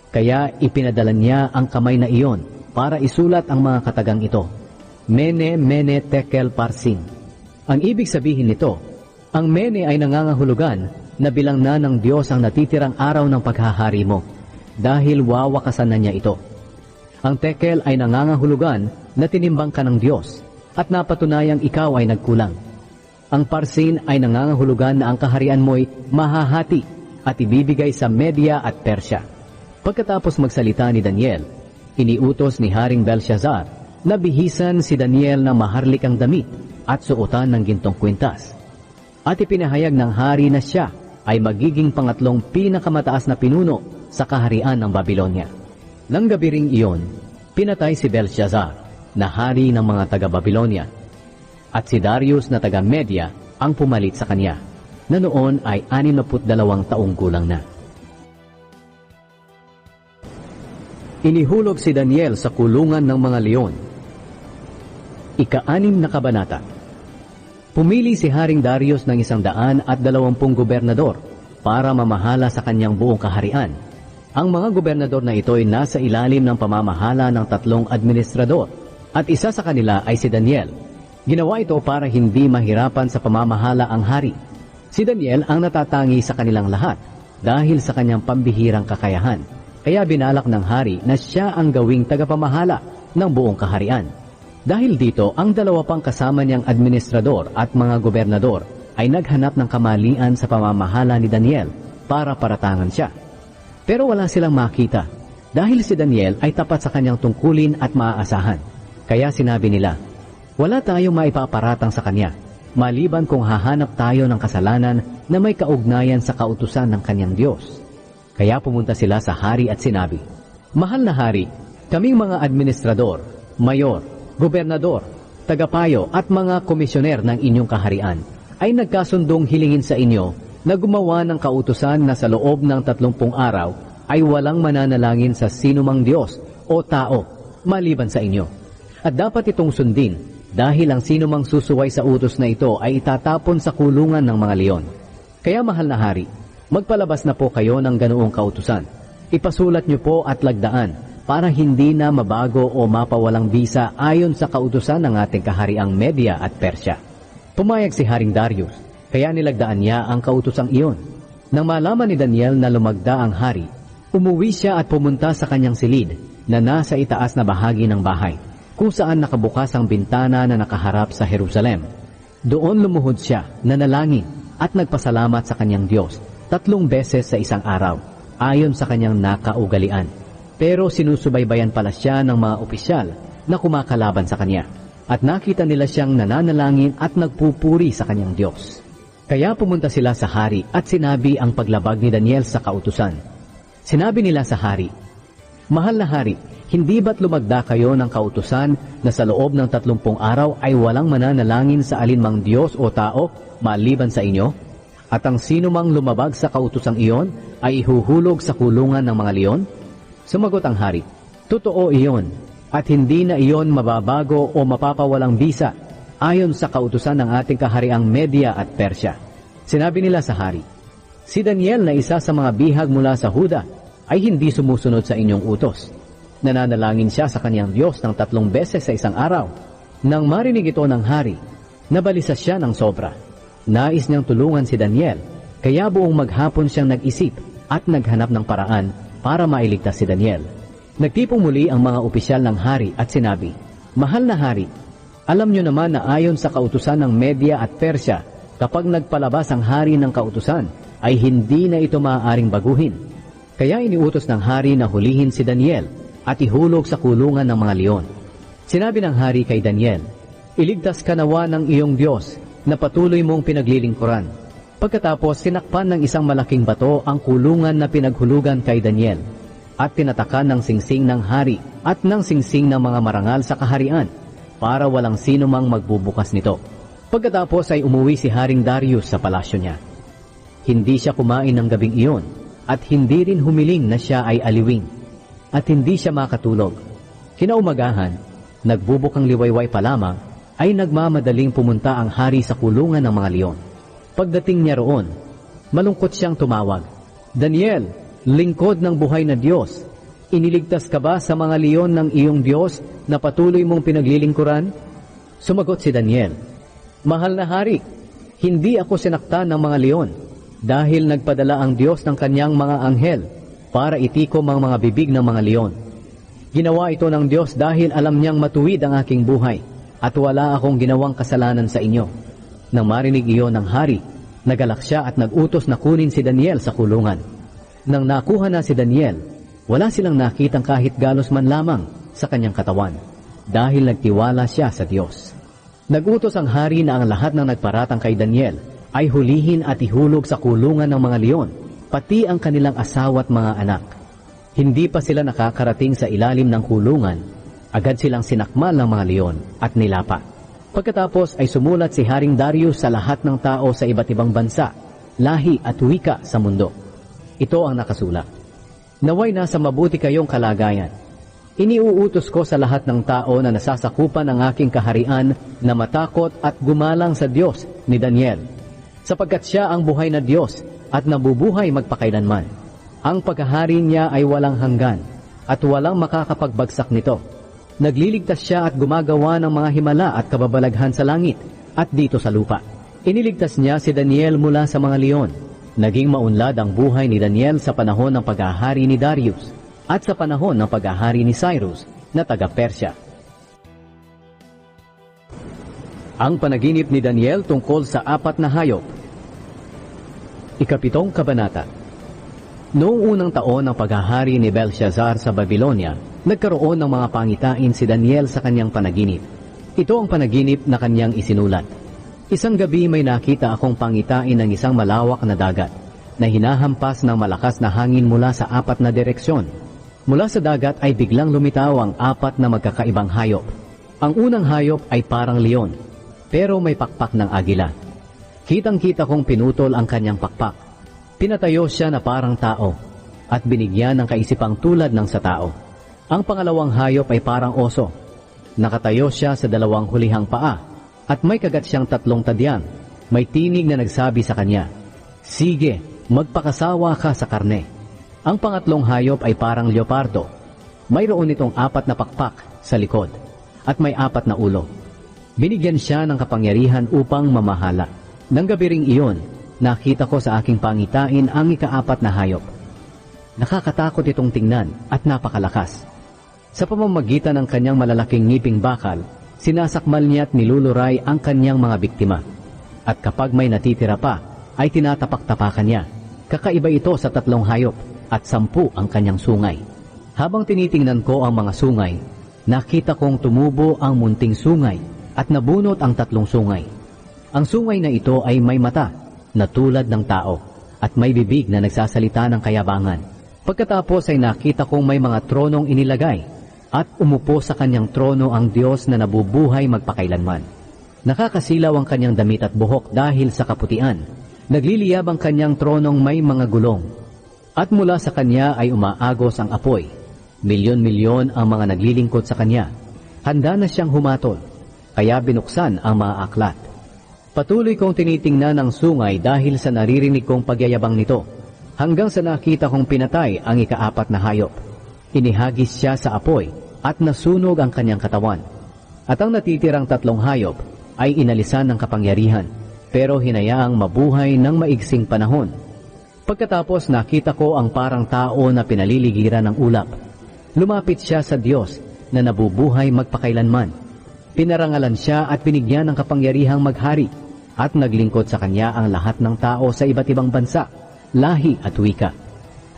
Kaya ipinadala niya ang kamay na iyon para isulat ang mga katagang ito. Mene, Mene, Tekel, Parsin. Ang ibig sabihin nito, ang Mene ay nangangahulugan na bilang na ng Diyos ang natitirang araw ng paghahari mo dahil wawakasan na niya ito. Ang Tekel ay nangangahulugan na tinimbang ka ng Diyos at napatunayang ikaw ay nagkulang. Ang Parsin ay nangangahulugan na ang kaharian mo'y mahahati at ibibigay sa Media at Persya. Pagkatapos magsalita ni Daniel, iniutos ni Haring Belshazzar na bihisan si Daniel ng maharlikang damit at suotan ng gintong kwintas. At ipinahayag ng hari na siya ay magiging pangatlong pinakamataas na pinuno sa kaharian ng Babylonia. Nang gabi ring iyon, pinatay si Belshazzar na hari ng mga taga-Babylonia at si Darius na taga-Media ang pumalit sa kanya na noon ay 62 taong gulang na. Inihulog si Daniel sa kulungan ng mga leon. Ika-6 na kabanata. Pumili si Haring Darius ng 120 gobernador para mamahala sa kanyang buong kaharian. Ang mga gobernador na ito ay nasa ilalim ng pamamahala ng 3 administrador at isa sa kanila ay si Daniel. Ginawa ito para hindi mahirapan sa pamamahala ang hari. Si Daniel ang natatangi sa kanilang lahat dahil sa kanyang pambihirang kakayahan. Kaya binalak ng hari na siya ang gawing tagapamahala ng buong kaharian. Dahil dito, ang 2 pang kasama niyang administrador at mga gobernador ay naghanap ng kamalian sa pamamahala ni Daniel para paratangan siya. Pero wala silang makita dahil si Daniel ay tapat sa kanyang tungkulin at maaasahan. Kaya sinabi nila, wala tayong maipaparatang sa kanya, maliban kung hahanap tayo ng kasalanan na may kaugnayan sa kautusan ng kanyang Diyos. Kaya pumunta sila sa hari at sinabi, mahal na hari, kaming mga administrador, mayor, gobernador, tagapayo at mga komisyoner ng inyong kaharian ay nagkasundong hilingin sa inyo na gumawa ng kautusan na sa loob ng 30 araw ay walang mananalangin sa sinumang Diyos o tao maliban sa inyo. At dapat itong sundin dahil ang sinumang susuway sa utos na ito ay itatapon sa kulungan ng mga leon. Kaya mahal na hari, magpalabas na po kayo ng ganoong kautusan. Ipasulat niyo po at lagdaan para hindi na mabago o mapawalang bisa ayon sa kautusan ng ating kahariang Media at Persya. Pumayag si Haring Darius, kaya nilagdaan niya ang kautusang iyon. Nang malaman ni Daniel na lumagda ang hari, umuwi siya at pumunta sa kanyang silid na nasa itaas na bahagi ng bahay, kung saan nakabukas ang bintana na nakaharap sa Jerusalem. Doon lumuhod siya, nanalangin at nagpasalamat sa kanyang Diyos 3 beses sa isang araw, ayon sa kanyang nakaugalian. Pero sinusubaybayan pala siya ng mga opisyal na kumakalaban sa kanya, at nakita nila siyang nananalangin at nagpupuri sa kanyang Diyos. Kaya pumunta sila sa hari at sinabi ang paglabag ni Daniel sa kautusan. Sinabi nila sa hari, mahal na hari, hindi ba't lumagda kayo ng kautusan na sa loob ng 30 araw ay walang mananalangin sa alinmang Diyos o tao maliban sa inyo? At ang sino mang lumabag sa kautusang iyon ay ihuhulog sa kulungan ng mga leon? Sumagot ang hari, totoo iyon, at hindi na iyon mababago o mapapawalang bisa ayon sa kautusan ng ating kahariang Media at Persya. Sinabi nila sa hari, si Daniel na isa sa mga bihag mula sa Huda ay hindi sumusunod sa inyong utos. Nananalangin siya sa kanyang Diyos ng 3 beses sa isang araw. Nang marinig ito ng hari, nabalisa siya ng sobra. Nais niyang tulungan si Daniel, kaya buong maghapon siyang nag-isip at naghanap ng paraan para mailigtas si Daniel. Nagtipong muli ang mga opisyal ng hari at sinabi, mahal na hari, alam niyo naman na ayon sa kautusan ng Media at Persya, kapag nagpalabas ang hari ng kautusan, ay hindi na ito maaaring baguhin. Kaya iniutos ng hari na hulihin si Daniel at ihulog sa kulungan ng mga leon. Sinabi ng hari kay Daniel, "Iligtas ka nawa ng iyong Diyos na patuloy mong pinaglilingkuran." Pagkatapos sinakpan ng isang malaking bato ang kulungan na pinaghulugan kay Daniel at tinatakan ng singsing ng hari at ng singsing ng mga marangal sa kaharian para walang sino mang magbubukas nito. Pagkatapos ay umuwi si Haring Darius sa palasyo niya. Hindi siya kumain ng gabing iyon at hindi rin humiling na siya ay aliwing at hindi siya makatulog. Kinaumagahan, nagbubukang liwayway pa lamang ay nagmamadaling pumunta ang hari sa kulungan ng mga leon. Pagdating niya roon, malungkot siyang tumawag, "Daniel, lingkod ng buhay na Diyos, iniligtas ka ba sa mga leon ng iyong Diyos na patuloy mong pinaglilingkuran?" Sumagot si Daniel, "Mahal na hari, hindi ako sinaktan ng mga leon dahil nagpadala ang Diyos ng kanyang mga anghel para itikom ang mga bibig ng mga leon. Ginawa ito ng Diyos dahil alam niyang matuwid ang aking buhay at wala akong ginawang kasalanan sa inyo." Nang marinig iyon ng hari, nagalak siya at nagutos na kunin si Daniel sa kulungan. Nang nakuha na si Daniel, wala silang nakitang kahit galos man lamang sa kanyang katawan dahil nagtiwala siya sa Diyos. Nagutos ang hari na ang lahat ng nagparatang kay Daniel ay hulihin at ihulog sa kulungan ng mga leon, pati ang kanilang asawa at mga anak. Hindi pa sila nakakarating sa ilalim ng kulungan, agad silang sinakmal ng mga leon at nilapa. Pagkatapos ay sumulat si Haring Darius sa lahat ng tao sa iba't ibang bansa, lahi at wika sa mundo. Ito ang nakasulat, "Naway nasa mabuti kayong kalagayan. Iniuutos ko sa lahat ng tao na nasasakupan ng aking kaharian na matakot at gumalang sa Diyos ni Daniel, sapagkat siya ang buhay na Diyos at nabubuhay magpakailanman. Ang paghahari niya ay walang hanggan at walang makakapagbagsak nito. Nagliligtas siya at gumagawa ng mga himala at kababalaghan sa langit at dito sa lupa. Iniligtas niya si Daniel mula sa mga leon. Naging maunlad ang buhay ni Daniel sa panahon ng paghahari ni Darius at sa panahon ng paghahari ni Cyrus na taga-Persya." Ang panaginip ni Daniel tungkol sa 4 na hayop. Ikapitong kabanata. Noong unang taon ng paghahari ni Belshazzar sa Babylonia, nagkaroon ng mga pangitain si Daniel sa kanyang panaginip. Ito ang panaginip na kanyang isinulat. "Isang gabi may nakita akong pangitain ng isang malawak na dagat na hinahampas ng malakas na hangin mula sa 4 na direksyon. Mula sa dagat ay biglang lumitaw ang 4 na magkakaibang hayop. Ang unang hayop ay parang leon, pero may pakpak ng agila. Kitang-kita kong pinutol ang kanyang pakpak. Pinatayo siya na parang tao at binigyan ng kaisipang tulad ng sa tao. Ang pangalawang hayop ay parang oso. Nakatayo siya sa 2 hulihang paa at may kagat siyang 3 tadyang. May tinig na nagsabi sa kanya, 'Sige, magpakasawa ka sa karne.' Ang pangatlong hayop ay parang leopardo. Mayroon itong 4 na pakpak sa likod at may 4 na ulo. Binigyan siya ng kapangyarihan upang mamahala. Nang gabi ring iyon, nakita ko sa aking pangitain ang ika-4 na hayop. Nakakatakot itong tingnan at napakalakas. Sa pamamagitan ng kanyang malalaking ngiping bakal, sinasakmal niya at niluluray ang kanyang mga biktima. At kapag may natitira pa, ay tinatapak-tapakan niya. Kakaiba ito sa 3 hayop at 10 ang kanyang sungay. Habang tinitingnan ko ang mga sungay, nakita kong tumubo ang munting sungay at nabunot ang 3 sungay. Ang sungay na ito ay may mata na tulad ng tao at may bibig na nagsasalita ng kayabangan. Pagkatapos ay nakita kong may mga tronong inilagay at umupo sa kanyang trono ang Diyos na nabubuhay magpakailanman. Nakakasilaw ang kanyang damit at buhok dahil sa kaputian. Nagliliyab ang kanyang tronong may mga gulong. At mula sa kanya ay umaagos ang apoy. Milyon-milyon ang mga naglilingkod sa kanya. Handa na siyang humatol, kaya binuksan ang mga aklat. Patuloy kong tinitingnan ang sungay dahil sa naririnig kong pagyayabang nito, hanggang sa nakita kong pinatay ang ika-4 na hayop. Inihagis siya sa apoy at nasunog ang kanyang katawan. At ang natitirang 3 hayop ay inalisan ng kapangyarihan, pero hinayaang mabuhay ng maigsing panahon. Pagkatapos nakita ko ang parang tao na pinaliligiran ng ulap. Lumapit siya sa Diyos na nabubuhay magpakailanman. Pinarangalan siya at binigyan ng kapangyarihang maghari at naglingkod sa kanya ang lahat ng tao sa iba't ibang bansa, lahi at wika.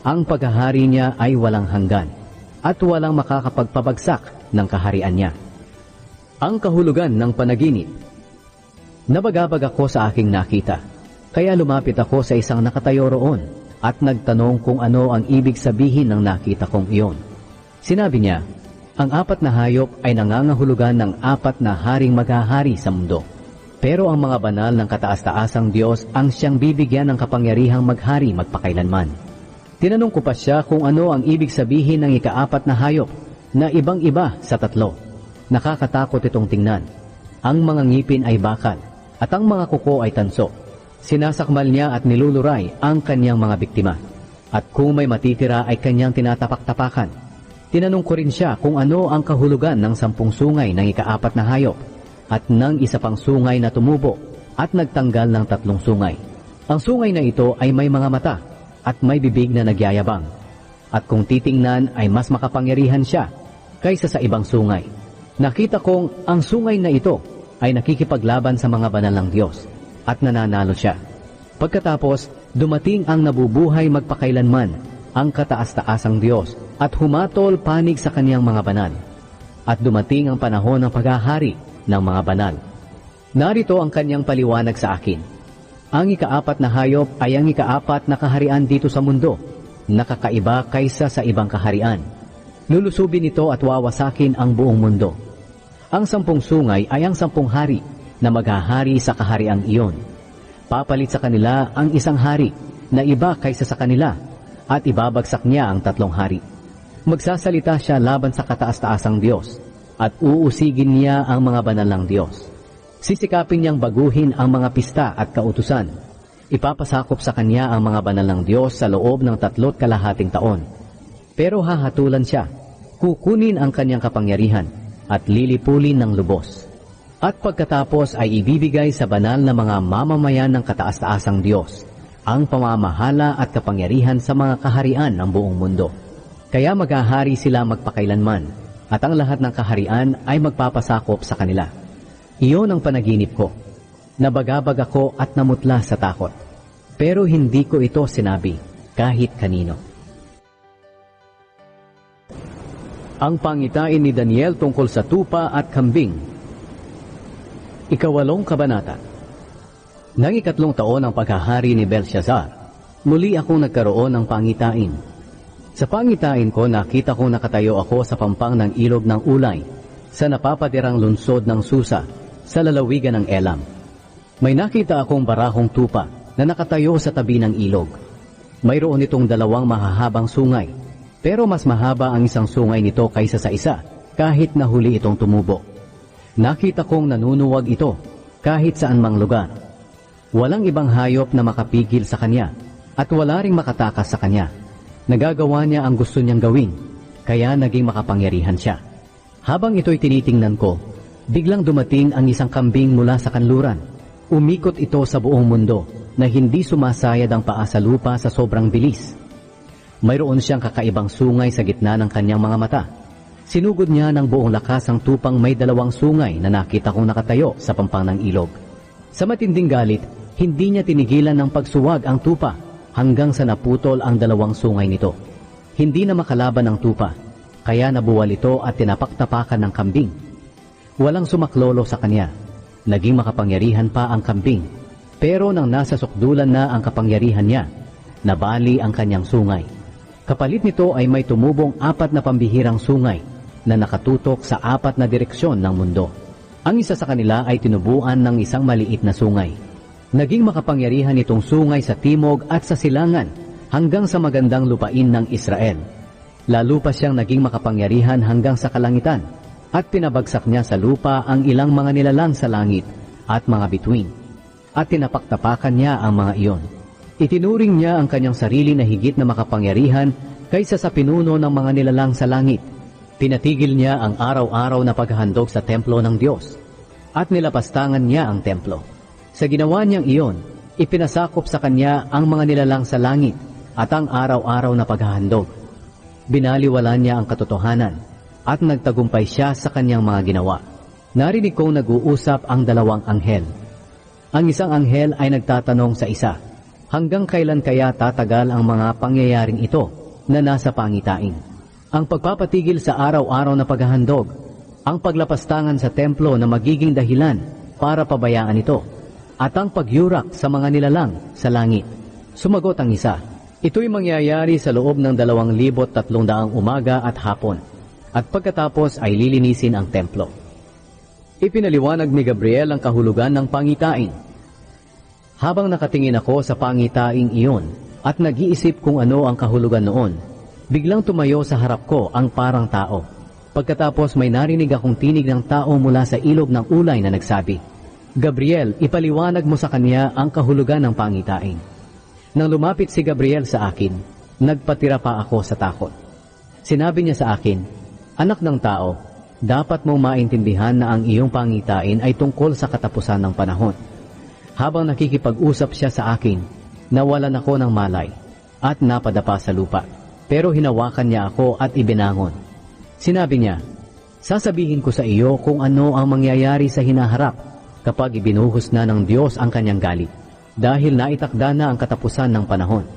Ang paghahari niya ay walang hanggan. at walang makakapagpabagsak ng kaharian niya. Ang kahulugan ng panaginip. Nabagabag ako sa aking nakita, kaya lumapit ako sa isang nakatayo roon at nagtanong kung ano ang ibig sabihin ng nakita kong iyon. Sinabi niya, ang 4 na hayop ay nangangahulugan ng 4 na haring maghahari sa mundo. Pero ang mga banal ng kataas-taasang Diyos ang siyang bibigyan ng kapangyarihang maghari magpakailanman. Tinanong ko pa siya kung ano ang ibig sabihin ng ika-4 na hayop na ibang-iba sa 3. Nakakatakot itong tingnan. Ang mga ngipin ay bakal at ang mga kuko ay tanso. Sinasakmal niya at niluluray ang kanyang mga biktima. At kung may matitira ay kanyang tinatapak-tapakan. Tinanong ko rin siya kung ano ang kahulugan ng 10 sungay ng ika-4 na hayop at ng isa pang sungay na tumubo at nagtanggal ng 3 sungay. Ang sungay na ito ay may mga mata at may bibig na nagyayabang. At kung titingnan ay mas makapangyarihan siya kaysa sa ibang sungay. Nakita kong ang sungay na ito ay nakikipaglaban sa mga banal ng Diyos at nananalo siya. Pagkatapos, dumating ang nabubuhay magpakailanman, ang kataas-taasang Diyos, at humatol panig sa kaniyang mga banal. At dumating ang panahon ng paghahari ng mga banal. Narito ang kaniyang paliwanag sa akin. Ang ika-4 na hayop ay ang ika-4 na kaharian dito sa mundo, nakakaiba kaysa sa ibang kaharian. Lulusubin ito at wawasakin ang buong mundo. Ang 10 sungay ay ang 10 hari na maghahari sa kahariang iyon. Papalit sa kanila ang isang hari na iba kaysa sa kanila at ibabagsak niya ang 3 hari. Magsasalita siya laban sa kataas-taasang Diyos at uusigin niya ang mga banal ng Diyos. Sisikapin niyang baguhin ang mga pista at kautusan. Ipapasakop sa kanya ang mga banal ng Diyos sa loob ng 3.5 taon. Pero hahatulan siya, kukunin ang kanyang kapangyarihan at lilipulin ng lubos. At pagkatapos ay ibibigay sa banal na mga mamamayan ng kataas-taasang Diyos ang pamamahala at kapangyarihan sa mga kaharian ng buong mundo. Kaya maghahari sila magpakailanman at ang lahat ng kaharian ay magpapasakop sa kanila. Iyon ang panaginip ko. Nabagabag ako at namutla sa takot. Pero hindi ko ito sinabi kahit kanino. Ang pangitain ni Daniel tungkol sa tupa at kambing. Ika-8 kabanata. Nang 3 taon ang paghahari ni Belshazzar, muli akong nagkaroon ng pangitain. Sa pangitain ko, nakita kong nakatayo ako sa pampang ng ilog ng Ulay, sa napapadirang lungsod ng Susa, sa lalawigan ng Elam. May nakita akong barahong tupa na nakatayo sa tabi ng ilog. Mayroon itong 2 mahahabang sungay, pero mas mahaba ang isang sungay nito kaysa sa isa, kahit na huli itong tumubo. Nakita kong nanunuwag ito, kahit saan mang lugar. Walang ibang hayop na makapigil sa kanya, at wala ring makatakas sa kanya. Nagagawa niya ang gusto niyang gawin, kaya naging makapangyarihan siya. Habang ito'y tinitingnan ko, biglang dumating ang isang kambing mula sa kanluran. Umikot ito sa buong mundo, na hindi sumasayad ang paa sa lupa sa sobrang bilis. Mayroon siyang kakaibang sungay sa gitna ng kanyang mga mata. Sinugod niya ng buong lakas ang tupang may 2 sungay na nakita kong nakatayo sa pampang ng ilog. Sa matinding galit, hindi niya tinigilan ng pagsuwag ang tupa hanggang sa naputol ang 2 sungay nito. Hindi na makalaban ang tupa, kaya nabuwal ito at tinapak-tapakan ng kambing. Walang sumaklolo sa kanya. Naging makapangyarihan pa ang kambing. Pero nang nasa sukdulan na ang kapangyarihan niya, nabali ang kanyang sungay. Kapalit nito ay may tumubong 4 na pambihirang sungay na nakatutok sa 4 na direksyon ng mundo. Ang isa sa kanila ay tinubuan ng isang maliit na sungay. Naging makapangyarihan itong sungay sa timog at sa silangan hanggang sa magandang lupain ng Israel. Lalo pa siyang naging makapangyarihan hanggang sa kalangitan at pinabagsak niya sa lupa ang ilang mga nilalang sa langit at mga bituin. At tinapaktapakan niya ang mga iyon. Itinuring niya ang kanyang sarili na higit na makapangyarihan kaysa sa pinuno ng mga nilalang sa langit. Pinatigil niya ang araw-araw na paghahandog sa templo ng Diyos at nilapastangan niya ang templo. Sa ginawa niyang iyon, ipinasakop sa kanya ang mga nilalang sa langit at ang araw-araw na paghahandog. Binaliwala niya ang katotohanan at nagtagumpay siya sa kanyang mga ginawa. Narinig kong nag-uusap ang 2 anghel. Ang isang anghel ay nagtatanong sa isa, hanggang kailan kaya tatagal ang mga pangyayaring ito na nasa pangitain? Ang pagpapatigil sa araw-araw na paghahandog, ang paglapastangan sa templo na magiging dahilan para pabayaan ito, at ang pagyurak sa mga nilalang sa langit. Sumagot ang isa, ito'y mangyayari sa loob ng 2,300 umaga at hapon, at pagkatapos ay lilinisin ang templo. Ipinaliwanag ni Gabriel ang kahulugan ng pangitain. Habang nakatingin ako sa pangitaing iyon at nag-iisip kung ano ang kahulugan noon, biglang tumayo sa harap ko ang parang tao. Pagkatapos may narinig akong tinig ng tao mula sa ilog ng ulay na nagsabi, Gabriel, ipaliwanag mo sa kanya ang kahulugan ng pangitain. Nang lumapit si Gabriel sa akin, nagpatira pa ako sa takot. Sinabi niya sa akin, Anak ng tao, dapat mong maintindihan na ang iyong pangitain ay tungkol sa katapusan ng panahon. Habang nakikipag-usap siya sa akin, nawalan ako ng malay at napadapa sa lupa. Pero hinawakan niya ako at ibinangon. Sinabi niya, sasabihin ko sa iyo kung ano ang mangyayari sa hinaharap kapag ibinuhos na ng Diyos ang kanyang galit, dahil naitakda na ang katapusan ng panahon.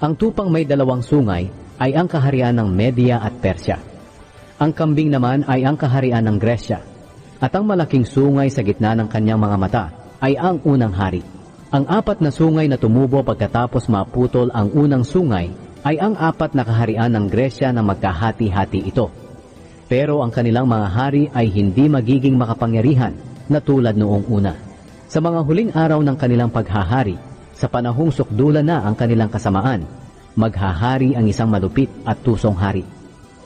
Ang tupang may 2 sungay ay ang kaharian ng Media at Persya. Ang kambing naman ay ang kaharian ng Gresya, at ang malaking sungay sa gitna ng kanyang mga mata ay ang unang hari. Ang 4 na sungay na tumubo pagkatapos maputol ang unang sungay ay ang 4 na kaharian ng Gresya na magkahati-hati ito. Pero ang kanilang mga hari ay hindi magiging makapangyarihan na tulad noong una. Sa mga huling araw ng kanilang paghahari, sa panahong sukdulan na ang kanilang kasamaan, maghahari ang isang malupit at tusong hari.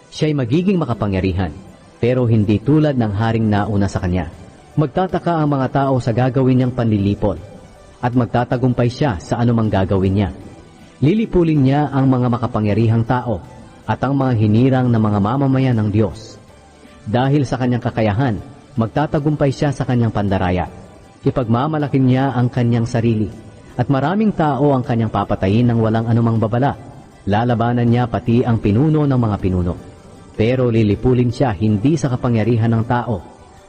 Siya'y magiging makapangyarihan, pero hindi tulad ng haring nauna sa kanya. Magtataka ang mga tao sa gagawin niyang panlilipol, at magtatagumpay siya sa anumang gagawin niya. Lilipulin niya ang mga makapangyarihang tao at ang mga hinirang na mga mamamayan ng Diyos. Dahil sa kanyang kakayahan, magtatagumpay siya sa kanyang pandaraya. Ipagmamalakin niya ang kanyang sarili, at maraming tao ang kanyang papatayin ng walang anumang babala. Lalabanan niya pati ang pinuno ng mga pinuno. Pero lilipulin siya hindi sa kapangyarihan ng tao,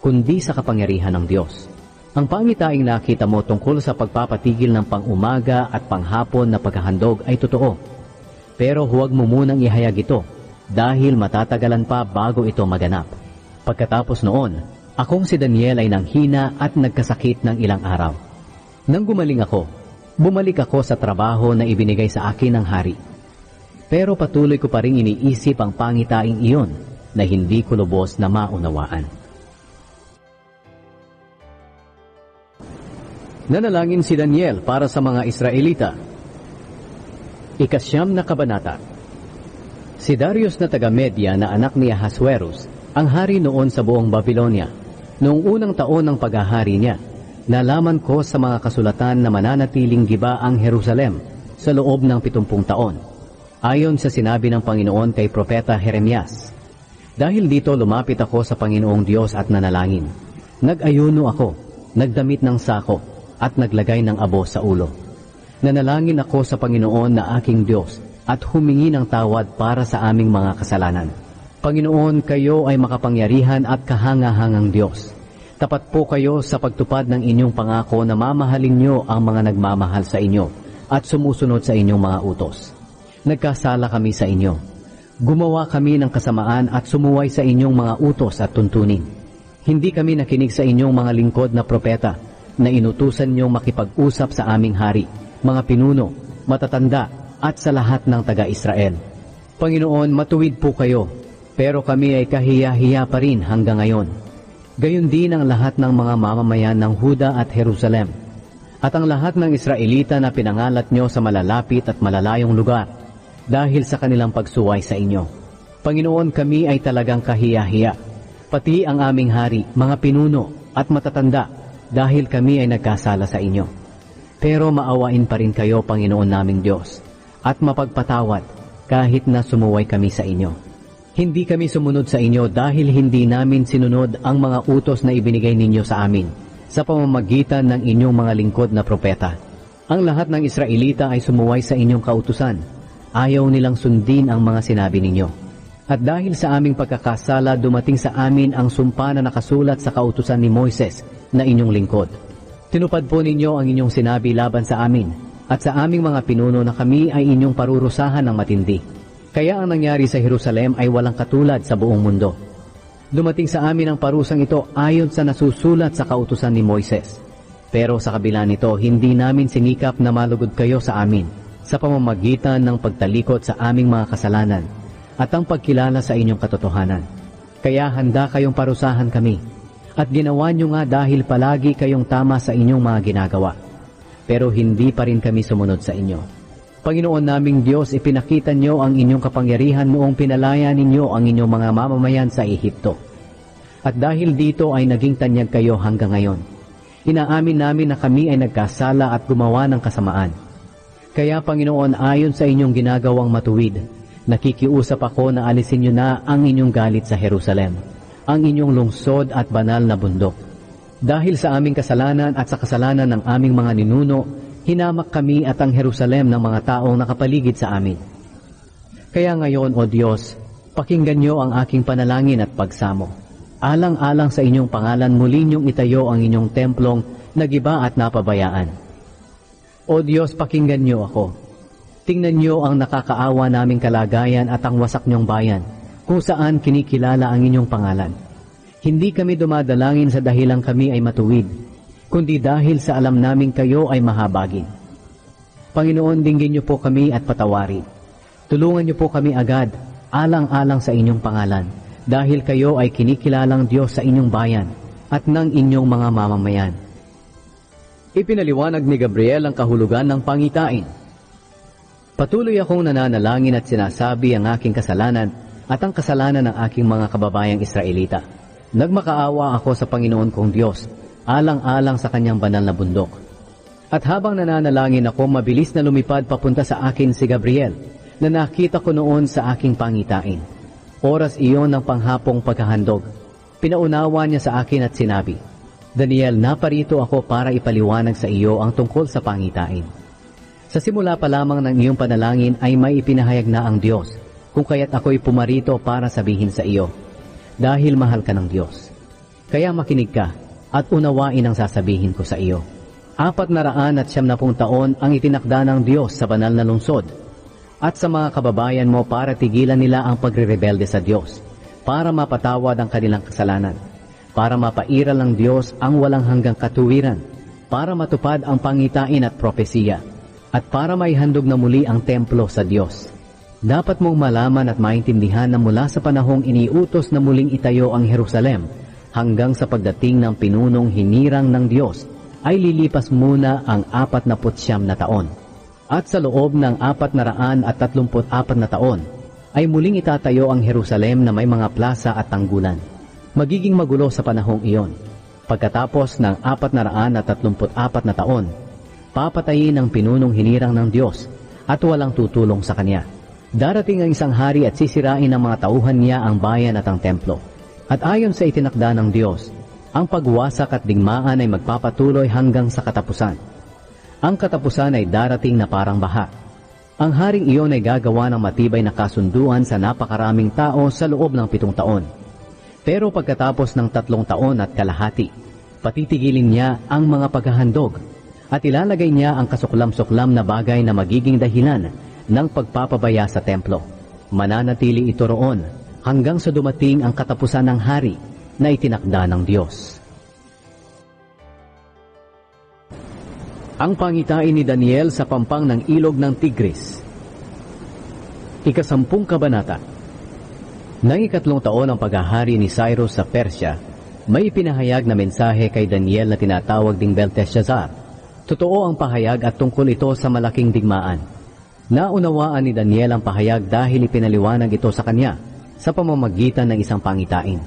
kundi sa kapangyarihan ng Diyos. Ang pangitaing nakita mo tungkol sa pagpapatigil ng pang-umaga at panghapon na paghahandog ay totoo. Pero huwag mo munang ihayag ito, dahil matatagalan pa bago ito maganap. Pagkatapos noon, akong si Daniel ay nanghina at nagkasakit ng ilang araw. Nang gumaling ako, bumalik ako sa trabaho na ibinigay sa akin ng hari. Pero patuloy ko pa rin iniisip ang pangitaing iyon na hindi ko lubos na maunawaan. Nanalangin si Daniel para sa mga Israelita. Ika-9 na kabanata. Si Darius na taga-Media na anak ni Ahasuerus, ang hari noon sa buong Babylonia. Noong unang taon ng paghahari niya, nalaman ko sa mga kasulatan na mananatiling giba ang Jerusalem sa loob ng 70 taon. Ayon sa sinabi ng Panginoon kay Propeta Jeremias. Dahil dito lumapit ako sa Panginoong Diyos at nanalangin. Nag-ayuno ako, nagdamit ng sako, at naglagay ng abo sa ulo. Nanalangin ako sa Panginoon na aking Diyos at humingi ng tawad para sa aming mga kasalanan. Panginoon, kayo ay makapangyarihan at kahangahangang Diyos. Tapat po kayo sa pagtupad ng inyong pangako na mamahalin niyo ang mga nagmamahal sa inyo at sumusunod sa inyong mga utos. Nagkasala kami sa inyo. Gumawa kami ng kasamaan at sumuway sa inyong mga utos at tuntunin. Hindi kami nakinig sa inyong mga lingkod na propeta na inutusan niyong makipag-usap sa aming hari, mga pinuno, matatanda at sa lahat ng taga-Israel. Panginoon, matuwid po kayo, pero kami ay kahiya-hiya pa rin hanggang ngayon. Gayon din ang lahat ng mga mamamayan ng Huda at Jerusalem, at ang lahat ng Israelita na pinangalat niyo sa malalapit at malalayong lugar, dahil sa kanilang pagsuway sa inyo. Panginoon, kami ay talagang kahiya-hiya, pati ang aming hari, mga pinuno at matatanda, dahil kami ay nagkasala sa inyo. Pero maawain pa rin kayo, Panginoon naming Diyos, at mapagpatawad kahit na sumuway kami sa inyo. Hindi kami sumunod sa inyo dahil hindi namin sinunod ang mga utos na ibinigay ninyo sa amin sa pamamagitan ng inyong mga lingkod na propeta. Ang lahat ng Israelita ay sumuway sa inyong kautusan. Ayaw nilang sundin ang mga sinabi ninyo. At dahil sa aming pagkakasala, dumating sa amin ang sumpa na nakasulat sa kautusan ni Moises na inyong lingkod. Tinupad po ninyo ang inyong sinabi laban sa amin at sa aming mga pinuno na kami ay inyong parurusahan ng matindi. Kaya ang nangyari sa Jerusalem ay walang katulad sa buong mundo. Dumating sa amin ang parusang ito ayon sa nasusulat sa kautusan ni Moises. Pero sa kabila nito, hindi namin sinikap na malugod kayo sa amin sa pamamagitan ng pagtalikod sa aming mga kasalanan at ang pagkilala sa inyong katotohanan. Kaya handa kayong parusahan kami at ginawa nyo nga dahil palagi kayong tama sa inyong mga ginagawa. Pero hindi pa rin kami sumunod sa inyo. Panginoon naming Diyos, ipinakita nyo ang inyong kapangyarihan noong pinalaya ninyo ang inyong mga mamamayan sa Ehipto. At dahil dito ay naging tanyag kayo hanggang ngayon. Inaamin namin na kami ay nagkasala at gumawa ng kasamaan. Kaya Panginoon, ayon sa inyong ginagawang matuwid, nakikiusap ako na alisin nyo na ang inyong galit sa Jerusalem, ang inyong lungsod at banal na bundok. Dahil sa aming kasalanan at sa kasalanan ng aming mga ninuno, hinamak kami at ang Jerusalem ng mga taong nakapaligid sa amin. Kaya ngayon, O Diyos, pakinggan niyo ang aking panalangin at pagsamo. Alang-alang sa inyong pangalan, muli niyong itayo ang inyong templong nagiba at napabayaan. O Diyos, pakinggan niyo ako. Tingnan niyo ang nakakaawa naming kalagayan at ang wasak niyong bayan, kung saan kinikilala ang inyong pangalan. Hindi kami dumadalangin sa dahilang kami ay matuwid, kundi dahil sa alam naming kayo ay mahabagin. Panginoon, dinggin niyo po kami at patawarin. Tulungan niyo po kami agad, alang-alang sa inyong pangalan, dahil kayo ay kinikilalang Diyos sa inyong bayan at ng inyong mga mamamayan. Ipinaliwanag ni Gabriel ang kahulugan ng pangitain. Patuloy akong nananalangin at sinasabi ang aking kasalanan at ang kasalanan ng aking mga kababayang Israelita. Nagmakaawa ako sa Panginoon kong Diyos, alang-alang sa kanyang banal na bundok. At habang nananalangin ako, mabilis na lumipad papunta sa akin si Gabriel, na nakita ko noon sa aking pangitain. Oras iyon ng panghapong paghahandog. Pinaunawa niya sa akin at sinabi, Daniel, naparito ako para ipaliwanag sa iyo ang tungkol sa pangitain. Sa simula pa lamang ng iyong panalangin ay may ipinahayag na ang Diyos, kung kaya't ako'y pumarito para sabihin sa iyo, dahil mahal ka ng Diyos. Kaya makinig ka, at unawain ang sasabihin ko sa iyo. 470 taon ang itinakda ng Diyos sa banal na lungsod at sa mga kababayan mo para tigilan nila ang pagre-rebelde sa Diyos, para mapatawad ang kanilang kasalanan, para mapairal ng Diyos ang walang hanggang katuwiran, para matupad ang pangitain at propesiya, at para maihandog na muli ang templo sa Diyos. Dapat mong malaman at maintindihan na mula sa panahong iniutos na muling itayo ang Jerusalem, hanggang sa pagdating ng pinunong hinirang ng Diyos, ay lilipas muna ang 49 na taon. At sa loob ng 434 na taon, ay muling itatayo ang Jerusalem na may mga plaza at tanggulan. Magiging magulo sa panahong iyon. Pagkatapos ng 434 na taon, papatayin ang pinunong hinirang ng Diyos at walang tutulong sa kanya. Darating ang isang hari at sisirain ng mga tauhan niya ang bayan at ang templo. At ayon sa itinakda ng Diyos, ang pagwasak at digmaan ay magpapatuloy hanggang sa katapusan. Ang katapusan ay darating na parang baha. Ang haring iyon ay gagawa ng matibay na kasunduan sa napakaraming tao sa loob ng 7 taon. Pero pagkatapos ng 3 taon at kalahati, patitigilin niya ang mga paghahandog at ilalagay niya ang kasuklam-suklam na bagay na magiging dahilan ng pagpapabaya sa templo. Mananatili ito roon hanggang sa dumating ang katapusan ng hari na itinakda ng Diyos. Ang pangitain ni Daniel sa pampang ng ilog ng Tigris. 10 kabanata. Nang 3 taon ang paghahari ni Cyrus sa Persya, may ipinahayag na mensahe kay Daniel na tinatawag ding Belteshazzar. Totoo ang pahayag at tungkol ito sa malaking digmaan. Naunawaan ni Daniel ang pahayag dahil ipinaliwanag ito sa kanya sa pamamagitan ng isang pangitain.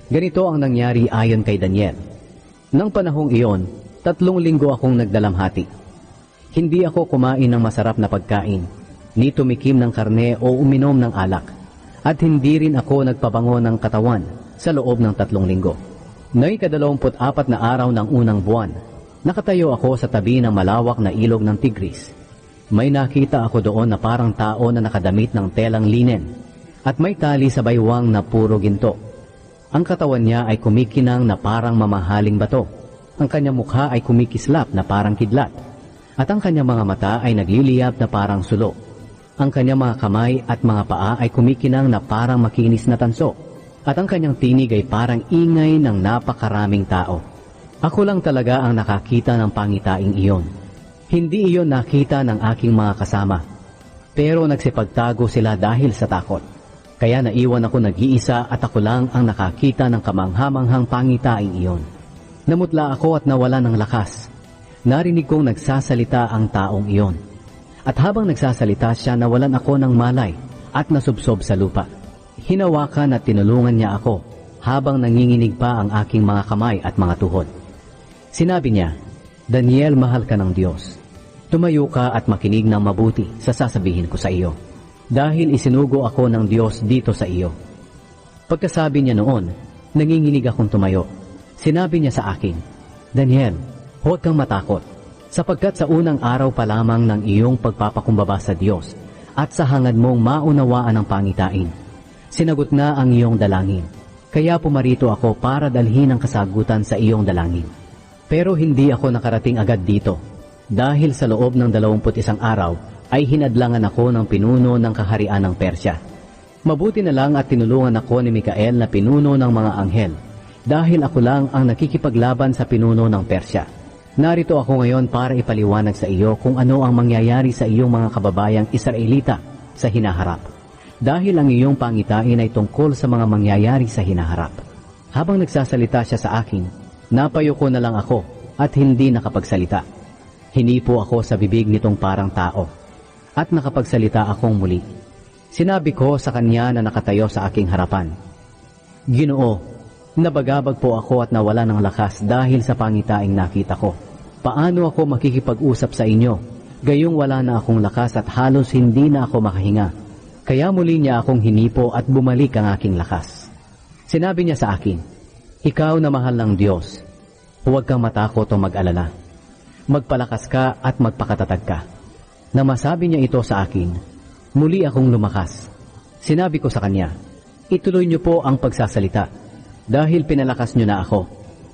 Ganito ang nangyari ayon kay Daniel. Nang panahong iyon, 3 linggo akong nagdalamhati. Hindi ako kumain ng masarap na pagkain, ni tumikim ng karne o uminom ng alak, at hindi rin ako nagpabango ng katawan sa loob ng 3 linggo. Noong 24 na araw ng unang buwan, nakatayo ako sa tabi ng malawak na ilog ng Tigris. May nakita ako doon na parang tao na nakadamit ng telang linen, at may tali sa baywang na puro ginto. Ang katawan niya ay kumikinang na parang mamahaling bato. Ang kanyang mukha ay kumikislap na parang kidlat. At ang kanyang mga mata ay nagliliyab na parang sulo. Ang kanyang mga kamay at mga paa ay kumikinang na parang makinis na tanso, at ang kanyang tinig ay parang ingay ng napakaraming tao. Ako lang talaga ang nakakita ng pangitaing iyon. Hindi iyon nakita ng aking mga kasama, pero nagsipagtago sila dahil sa takot. Kaya naiwan ako nag-iisa at ako lang ang nakakita ng kamanghamanghang pangitaing iyon. Namutla ako at nawala ng lakas. Narinig kong nagsasalita ang taong iyon. At habang nagsasalita siya, nawalan ako ng malay at nasubsob sa lupa. Hinawakan at tinulungan niya ako habang nanginginig pa ang aking mga kamay at mga tuhod. Sinabi niya, "Daniel, mahal ka ng Diyos. Tumayo ka at makinig ng mabuti sa sasabihin ko sa iyo. Dahil isinugo ako ng Diyos dito sa iyo." Pagkasabi niya noon, nanginginig akong tumayo. Sinabi niya sa akin, "Daniel, huwag kang matakot, sapagkat sa unang araw pa lamang ng iyong pagpapakumbaba sa Diyos at sa hangad mong maunawaan ang pangitain, sinagot na ang iyong dalangin. Kaya pumarito ako para dalhin ang kasagutan sa iyong dalangin." Pero hindi ako nakarating agad dito, dahil sa loob ng 21 araw ay hinadlangan ako ng pinuno ng kaharian ng Persya. Mabuti na lang at tinulungan ako ni Mikael na pinuno ng mga anghel, dahil ako lang ang nakikipaglaban sa pinuno ng Persya. Narito ako ngayon para ipaliwanag sa iyo kung ano ang mangyayari sa iyong mga kababayang Israelita sa hinaharap, dahil ang iyong pangitain ay tungkol sa mga mangyayari sa hinaharap. Habang nagsasalita siya sa akin, napayuko na lang ako at hindi nakapagsalita. Hinipo ako sa bibig nitong parang tao at nakapagsalita akong muli. Sinabi ko sa kanya na nakatayo sa aking harapan, "Ginoo, nabagabag po ako at nawala ng lakas dahil sa pangitaing nakita ko. Paano ako makikipag-usap sa inyo? Gayong wala na akong lakas at halos hindi na ako makahinga." Kaya muli niya akong hinipo at bumalik ang aking lakas. Sinabi niya sa akin, "Ikaw na mahal ng Diyos, huwag kang matakot o mag-alala. Magpalakas ka at magpakatatag ka." Na masabi niya ito sa akin, muli akong lumakas. Sinabi ko sa kanya, "Ituloy niyo po ang pagsasalita, dahil pinalakas niyo na ako."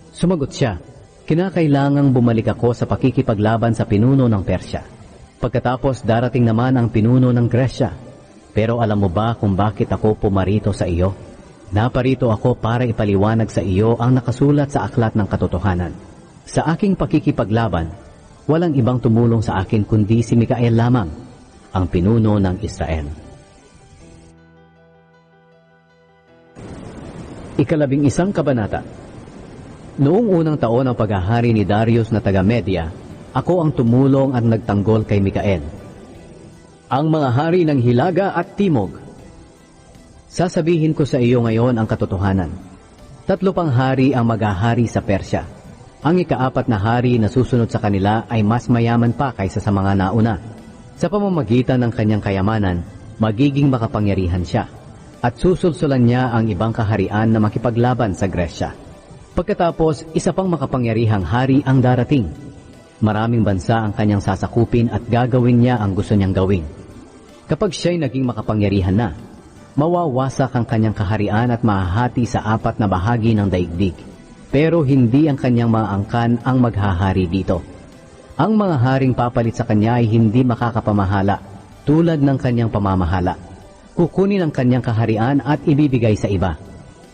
Sumagot siya, "Kinakailangang bumalik ako sa pakikipaglaban sa pinuno ng Persya. Pagkatapos darating naman ang pinuno ng Gresya. Pero alam mo ba kung bakit ako pumarito sa iyo? Naparito ako para ipaliwanag sa iyo ang nakasulat sa aklat ng katotohanan. Sa aking pakikipaglaban, walang ibang tumulong sa akin kundi si Mikael lamang, ang pinuno ng Israel." 11 kabanata. Noong unang taon ng paghahari ni Darius na taga-Media, ako ang tumulong at nagtanggol kay Mikael. Ang mga hari ng Hilaga at Timog. Sasabihin ko sa iyo ngayon ang katotohanan. 3 pang hari ang maghahari sa Persya. Ang ika-4 na hari na susunod sa kanila ay mas mayaman pa kaysa sa mga nauna. Sa pamamagitan ng kanyang kayamanan, magiging makapangyarihan siya, at susulsulan niya ang ibang kaharian na makipaglaban sa Gresya. Pagkatapos, isa pang makapangyarihang hari ang darating. Maraming bansa ang kanyang sasakupin at gagawin niya ang gusto niyang gawin. Kapag siya'y naging makapangyarihan na, mawawasak ang kanyang kaharian at mahahati sa 4 na bahagi ng daigdig. Pero hindi ang kanyang mga angkan ang maghahari dito. Ang mga haring papalit sa kanya ay hindi makakapamahala tulad ng kanyang pamamahala. Kukunin ang kanyang kaharian at ibibigay sa iba.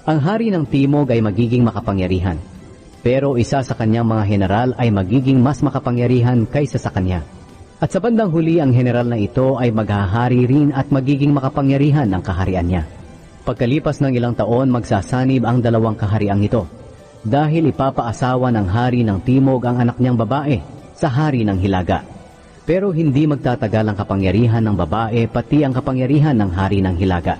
Ang hari ng Timog ay magiging makapangyarihan, pero isa sa kanyang mga general ay magiging mas makapangyarihan kaysa sa kanya. At sa bandang huli, ang general na ito ay maghahari rin at magiging makapangyarihan ng kaharian niya. Pagkalipas ng ilang taon, magsasanib ang 2 kahariang ito, dahil ipapaasawa ng hari ng Timog ang anak niyang babae sa hari ng Hilaga. Pero hindi magtatagal ang kapangyarihan ng babae pati ang kapangyarihan ng hari ng Hilaga.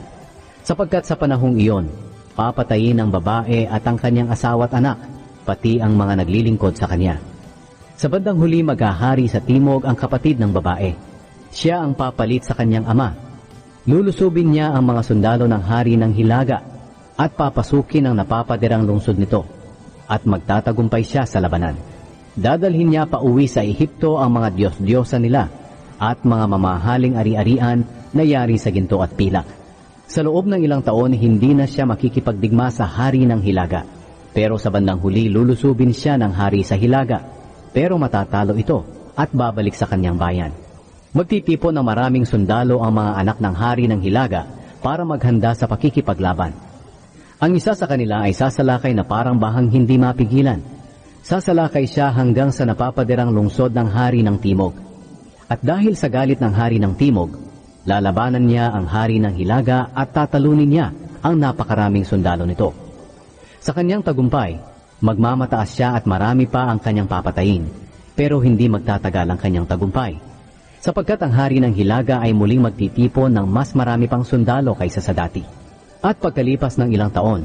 Sapagkat sa panahong iyon, papatayin ng babae at ang kanyang asawa at anak, pati ang mga naglilingkod sa kanya. Sa bandang huli, maghahari sa Timog ang kapatid ng babae. Siya ang papalit sa kanyang ama. Lulusubin niya ang mga sundalo ng hari ng Hilaga at papasukin ang napapadirang lungsod nito, at magtatagumpay siya sa labanan. Dadalhin niya pa uwi sa Ehipto ang mga Diyos-Diyosa nila at mga mamahaling ari-arian na yari sa ginto at pilak. Sa loob ng ilang taon, hindi na siya makikipagdigma sa hari ng Hilaga. Pero sa bandang huli, lulusubin siya ng hari sa Hilaga. Pero matatalo ito at babalik sa kanyang bayan. Magtitipon ng maraming sundalo ang mga anak ng hari ng Hilaga para maghanda sa pakikipaglaban. Ang isa sa kanila ay sasalakay na parang bahang hindi mapigilan. Sasalakay siya hanggang sa napapadirang lungsod ng hari ng Timog. At dahil sa galit ng hari ng Timog, lalabanan niya ang hari ng Hilaga at tatalunin niya ang napakaraming sundalo nito. Sa kanyang tagumpay, magmamataas siya at marami pa ang kanyang papatayin, pero hindi magtatagal ang kanyang tagumpay. Sapagkat ang hari ng Hilaga ay muling magtitipon ng mas marami pang sundalo kaysa sa dati. At pagkalipas ng ilang taon,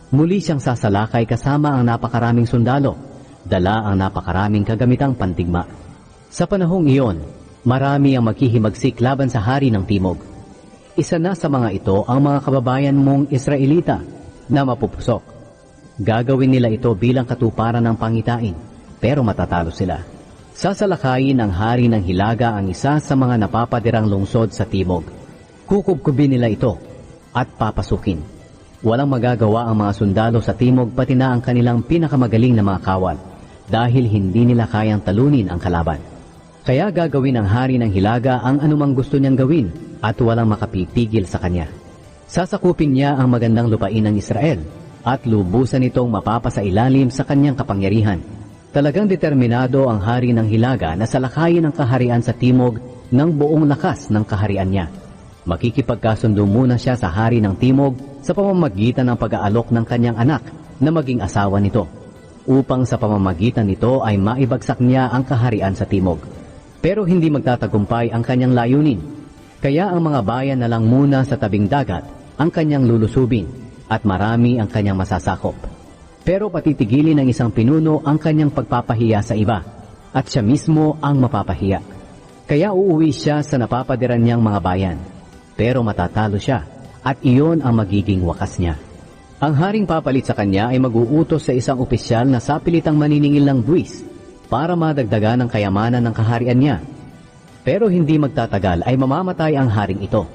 muli siyang sasalakay kasama ang napakaraming sundalo, dala ang napakaraming kagamitang pandigma. Sa panahong iyon, marami ang maghihimagsik laban sa hari ng Timog. Isa na sa mga ito ang mga kababayan mong Israelita na mapupusok. Gagawin nila ito bilang katuparan ng pangitain, pero matatalo sila. Sasalakayin ng hari ng Hilaga ang isa sa mga napapadirang lungsod sa Timog. Kukubkubin nila ito at papasukin. Walang magagawa ang mga sundalo sa Timog pati na ang kanilang pinakamagaling na mga kawal dahil hindi nila kayang talunin ang kalaban. Kaya gagawin ng hari ng Hilaga ang anumang gusto niyang gawin at walang makapitigil sa kanya. Sasakupin niya ang magandang lupain ng Israel at lubusan itong mapapasailalim sa kanyang kapangyarihan. Talagang determinado ang hari ng Hilaga na salakayin ang kaharian sa Timog ng buong lakas ng kaharian niya. Makikipagkasundo muna siya sa hari ng Timog sa pamamagitan ng pag-aalok ng kanyang anak na maging asawa nito, upang sa pamamagitan nito ay maibagsak niya ang kaharian sa Timog. Pero hindi magtatagumpay ang kanyang layunin, kaya ang mga bayan na lang muna sa tabing dagat ang kanyang lulusubin at marami ang kanyang masasakop. Pero patitigilin ng isang pinuno ang kanyang pagpapahiya sa iba, at siya mismo ang mapapahiya. Kaya uuwi siya sa napapadiran niyang mga bayan, pero matatalo siya, at iyon ang magiging wakas niya. Ang haring papalit sa kanya ay mag-uutos sa isang opisyal na sapilitang maniningil ng buwis para madagdagan ang kayamanan ng kaharian niya. Pero hindi magtatagal ay mamamatay ang haring ito,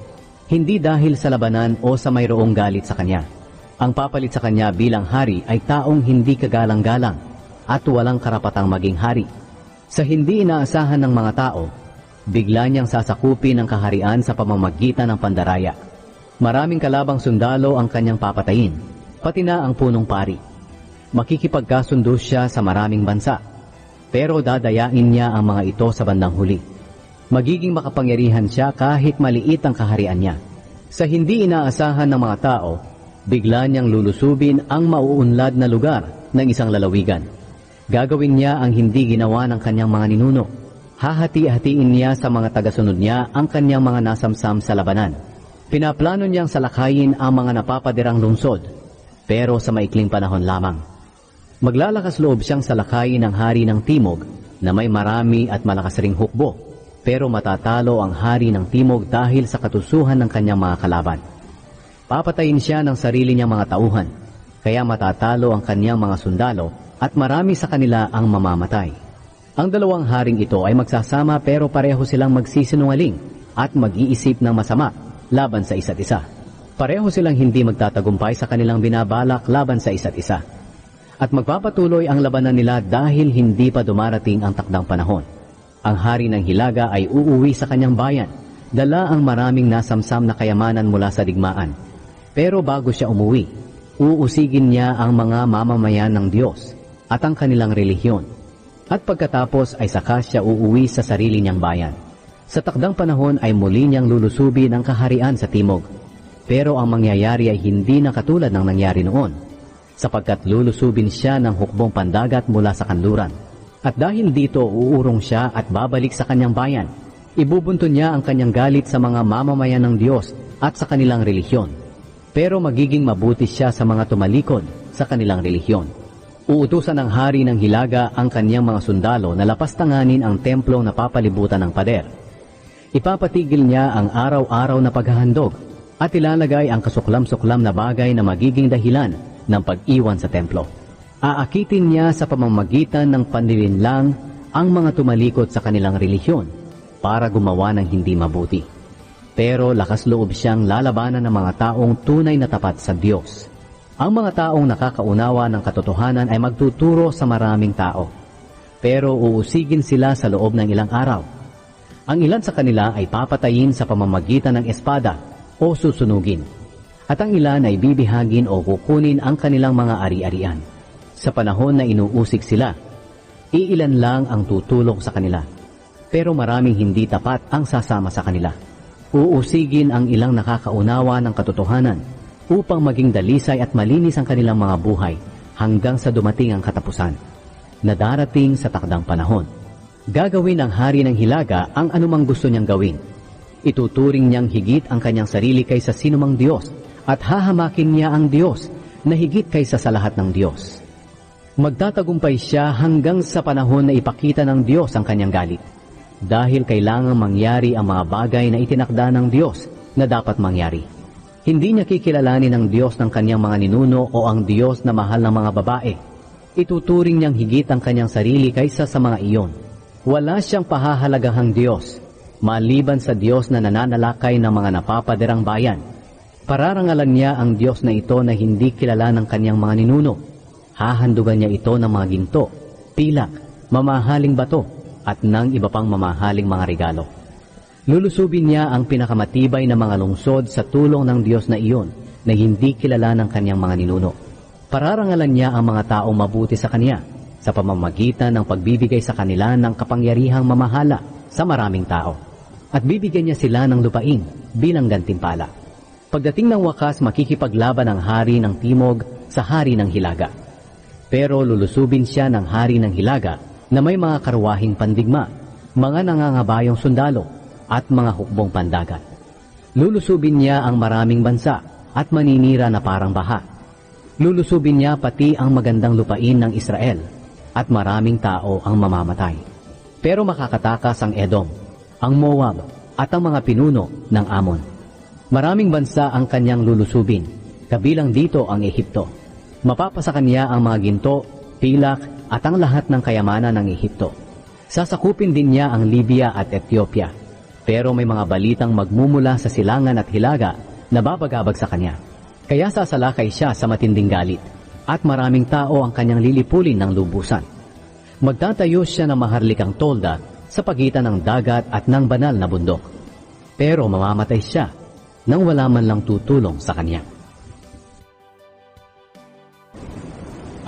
hindi dahil sa labanan o sa mayroong galit sa kanya. Ang papalit sa kanya bilang hari ay taong hindi kagalang-galang at walang karapatang maging hari. Sa hindi inaasahan ng mga tao, bigla niyang sasakupin ang kaharian sa pamamagitan ng pandaraya. Maraming kalabang sundalo ang kanyang papatayin, pati na ang punong pari. Makikipagkasundo siya sa maraming bansa, pero dadayain niya ang mga ito sa bandang huli. Magiging makapangyarihan siya kahit maliit ang kaharian niya. Sa hindi inaasahan ng mga tao, bigla niyang lulusubin ang mauunlad na lugar ng isang lalawigan. Gagawin niya ang hindi ginawa ng kanyang mga ninuno. Hahati-hatiin niya sa mga tagasunod niya ang kanyang mga nasamsam sa labanan. Pinaplano niyang salakayin ang mga napapadirang lungsod, pero sa maikling panahon lamang. Maglalakas loob siyang salakayin ng hari ng Timog na may marami at malakas ring hukbo, pero matatalo ang hari ng Timog dahil sa katusuhan ng kanyang mga kalaban. Papatayin siya ng sarili niyang mga tauhan, kaya matatalo ang kanyang mga sundalo at marami sa kanila ang mamamatay. Ang dalawang haring ito ay magsasama pero pareho silang magsisinungaling at mag-iisip ng masama laban sa isa't isa. Pareho silang hindi magtatagumpay sa kanilang binabalak laban sa isa't isa. At magpapatuloy ang labanan nila dahil hindi pa dumarating ang takdang panahon. Ang hari ng Hilaga ay uuwi sa kanyang bayan, dala ang maraming nasamsam na kayamanan mula sa digmaan. Pero bago siya umuwi, uusigin niya ang mga mamamayan ng Diyos at ang kanilang relihiyon. At pagkatapos ay saka siya uuwi sa sarili niyang bayan. Sa takdang panahon ay muli niyang lulusubin ang kaharian sa Timog. Pero ang mangyayari ay hindi na katulad ng nangyari noon, sapagkat lulusubin siya ng hukbong pandagat mula sa kanluran. At dahil dito uurong siya at babalik sa kanyang bayan, ibubunto niya ang kanyang galit sa mga mamamayan ng Diyos at sa kanilang relihiyon. Pero magiging mabuti siya sa mga tumalikod sa kanilang relihiyon. Uutusan ng hari ng Hilaga ang kanyang mga sundalo na lapastanganin ang templong napapalibutan ng pader. Ipapatigil niya ang araw-araw na paghahandog at ilalagay ang kasuklam-suklam na bagay na magiging dahilan ng pag-iwan sa templo. Aakitin niya sa pamamagitan ng panlilinlang ang mga tumalikod sa kanilang relihiyon para gumawa ng hindi mabuti. Pero lakas loob siyang lalabanan ng mga taong tunay na tapat sa Diyos. Ang mga taong nakakaunawa ng katotohanan ay magtuturo sa maraming tao, pero uusigin sila sa loob ng ilang araw. Ang ilan sa kanila ay papatayin sa pamamagitan ng espada o susunugin, at ang ilan ay bibihagin o kukunin ang kanilang mga ari-arian. Sa panahon na inuusig sila, iilan lang ang tutulong sa kanila, pero maraming hindi tapat ang sasama sa kanila. Uusigin ang ilang nakakaunawa ng katotohanan upang maging dalisay at malinis ang kanilang mga buhay hanggang sa dumating ang katapusan, na darating sa takdang panahon. Gagawin ng hari ng hilaga ang anumang gusto niyang gawin. Ituturing niyang higit ang kanyang sarili kaysa sinumang Diyos at hahamakin niya ang Diyos na higit kaysa sa lahat ng Diyos. Magtatagumpay siya hanggang sa panahon na ipakita ng Diyos ang kanyang galit, dahil kailangang mangyari ang mga bagay na itinakda ng Diyos na dapat mangyari. Hindi niya kikilalanin ng Diyos ng kanyang mga ninuno o ang Diyos na mahal ng mga babae. Ituturing niyang higit ang kanyang sarili kaysa sa mga iyon. Wala siyang pahahalagahang Diyos, maliban sa Diyos na nananalakay ng mga napapaderang bayan. Pararangalan niya ang Diyos na ito na hindi kilala ng kanyang mga ninuno. Hahandugan niya ito ng mga ginto, pilak, mamahaling bato, at ng iba pang mamahaling mga regalo. Lulusubin niya ang pinakamatibay na mga lungsod sa tulong ng Diyos na iyon na hindi kilala ng kanyang mga ninuno. Pararangalan niya ang mga taong mabuti sa kanya sa pamamagitan ng pagbibigay sa kanila ng kapangyarihang mamahala sa maraming tao, at bibigyan niya sila ng lupain bilang gantimpala. Pagdating ng wakas, makikipaglaban ang hari ng timog sa hari ng hilaga. Pero lulusubin siya ng hari ng hilaga na may mga karwahing pandigma, mga nangangabayong sundalo, at mga hukbong pandagat. Lulusubin niya ang maraming bansa at maninira na parang baha. Lulusubin niya pati ang magandang lupain ng Israel, at maraming tao ang mamamatay. Pero makakatakas ang Edom, ang Moab, at ang mga pinuno ng Amon. Maraming bansa ang kanyang lulusubin, kabilang dito ang Ehipto. Mapapasa kanya ang mga ginto, pilak, at ang lahat ng kayamanan ng Ehipto. Sasakupin din niya ang Libya at Ethiopia. Pero may mga balitang magmumula sa silangan at hilaga na babagabag sa kanya. Kaya sasalakay siya sa matinding galit, at maraming tao ang kanyang lilipulin ng lubusan. Magtatayo siya ng maharlikang tolda sa pagitan ng dagat at ng banal na bundok. Pero mamamatay siya nang wala man lang tutulong sa kanya.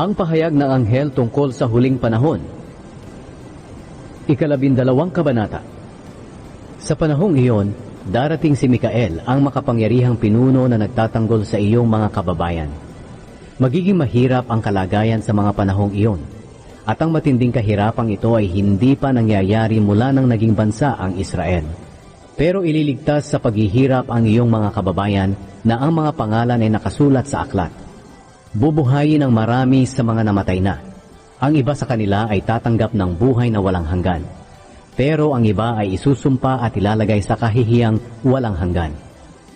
Ang pahayag ng anghel tungkol sa huling panahon. 12 kabanata. Sa panahong iyon, darating si Mikael, ang makapangyarihang pinuno na nagtatanggol sa iyong mga kababayan. Magiging mahirap ang kalagayan sa mga panahong iyon, at ang matinding kahirapang ito ay hindi pa nangyayari mula nang naging bansa ang Israel. Pero ililigtas sa paghihirap ang iyong mga kababayan na ang mga pangalan ay nakasulat sa aklat. Bubuhayin ang marami sa mga namatay na. Ang iba sa kanila ay tatanggap ng buhay na walang hanggan, pero ang iba ay isusumpa at ilalagay sa kahihiyang walang hanggan.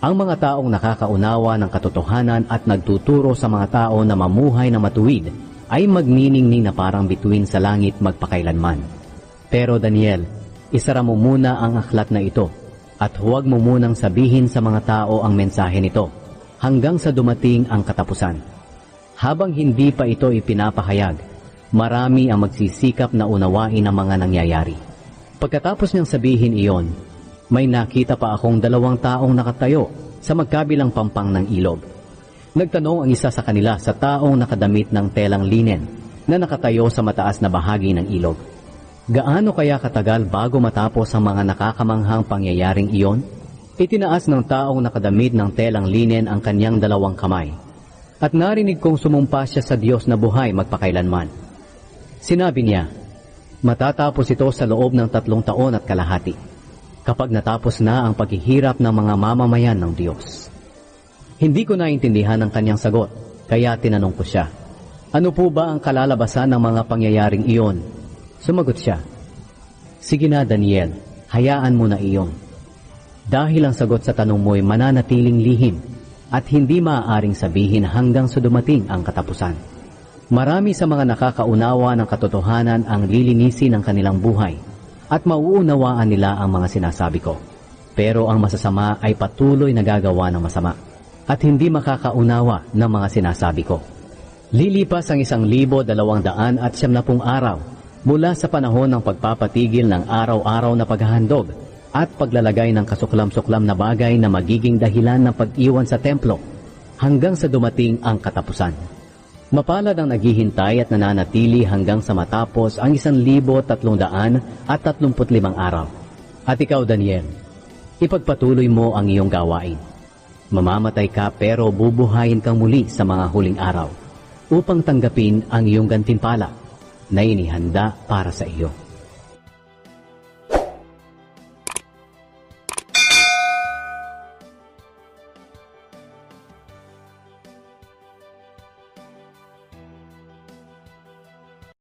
Ang mga taong nakakaunawa ng katotohanan at nagtuturo sa mga tao na mamuhay na matuwid ay magniningning na parang bituin sa langit magpakailanman. Pero Daniel, isara mo muna ang aklat na ito at huwag mo munang sabihin sa mga tao ang mensahe nito hanggang sa dumating ang katapusan. Habang hindi pa ito ipinapahayag, marami ang magsisikap na unawain ang mga nangyayari. Pagkatapos niyang sabihin iyon, may nakita pa akong 2 taong nakatayo sa magkabilang pampang ng ilog. Nagtanong ang isa sa kanila sa taong nakadamit ng telang linen na nakatayo sa mataas na bahagi ng ilog. Gaano kaya katagal bago matapos ang mga nakakamanghang pangyayaring iyon? Itinaas ng taong nakadamit ng telang linen ang kanyang 2 kamay. At narinig kong sumumpa siya sa Diyos na buhay magpakailanman. Sinabi niya, matatapos ito sa loob ng 3 taon at kalahati, kapag natapos na ang paghihirap ng mga mamamayan ng Diyos. Hindi ko naintindihan ang kanyang sagot, kaya tinanong ko siya, ano po ba ang kalalabasan ng mga pangyayaring iyon? Sumagot siya, sige na Daniel, hayaan mo na iyon. Dahil ang sagot sa tanong mo'y mananatiling lihim at hindi maaaring sabihin hanggang sa dumating ang katapusan. Marami sa mga nakakaunawa ng katotohanan ang lilinisin ng kanilang buhay at mauunawaan nila ang mga sinasabi ko. Pero ang masasama ay patuloy na gagawa ng masama at hindi makakaunawa ng mga sinasabi ko. Lilipas ang 1,270 araw mula sa panahon ng pagpapatigil ng araw-araw na paghahandog at paglalagay ng kasuklam-suklam na bagay na magiging dahilan ng pag-iwan sa templo hanggang sa dumating ang katapusan. Mapalad ang naghihintay at nananatili hanggang sa matapos ang 1,335 araw. At ikaw, Daniel, ipagpatuloy mo ang iyong gawain. Mamamatay ka pero bubuhayin kang muli sa mga huling araw upang tanggapin ang iyong gantimpala na inihanda para sa iyo.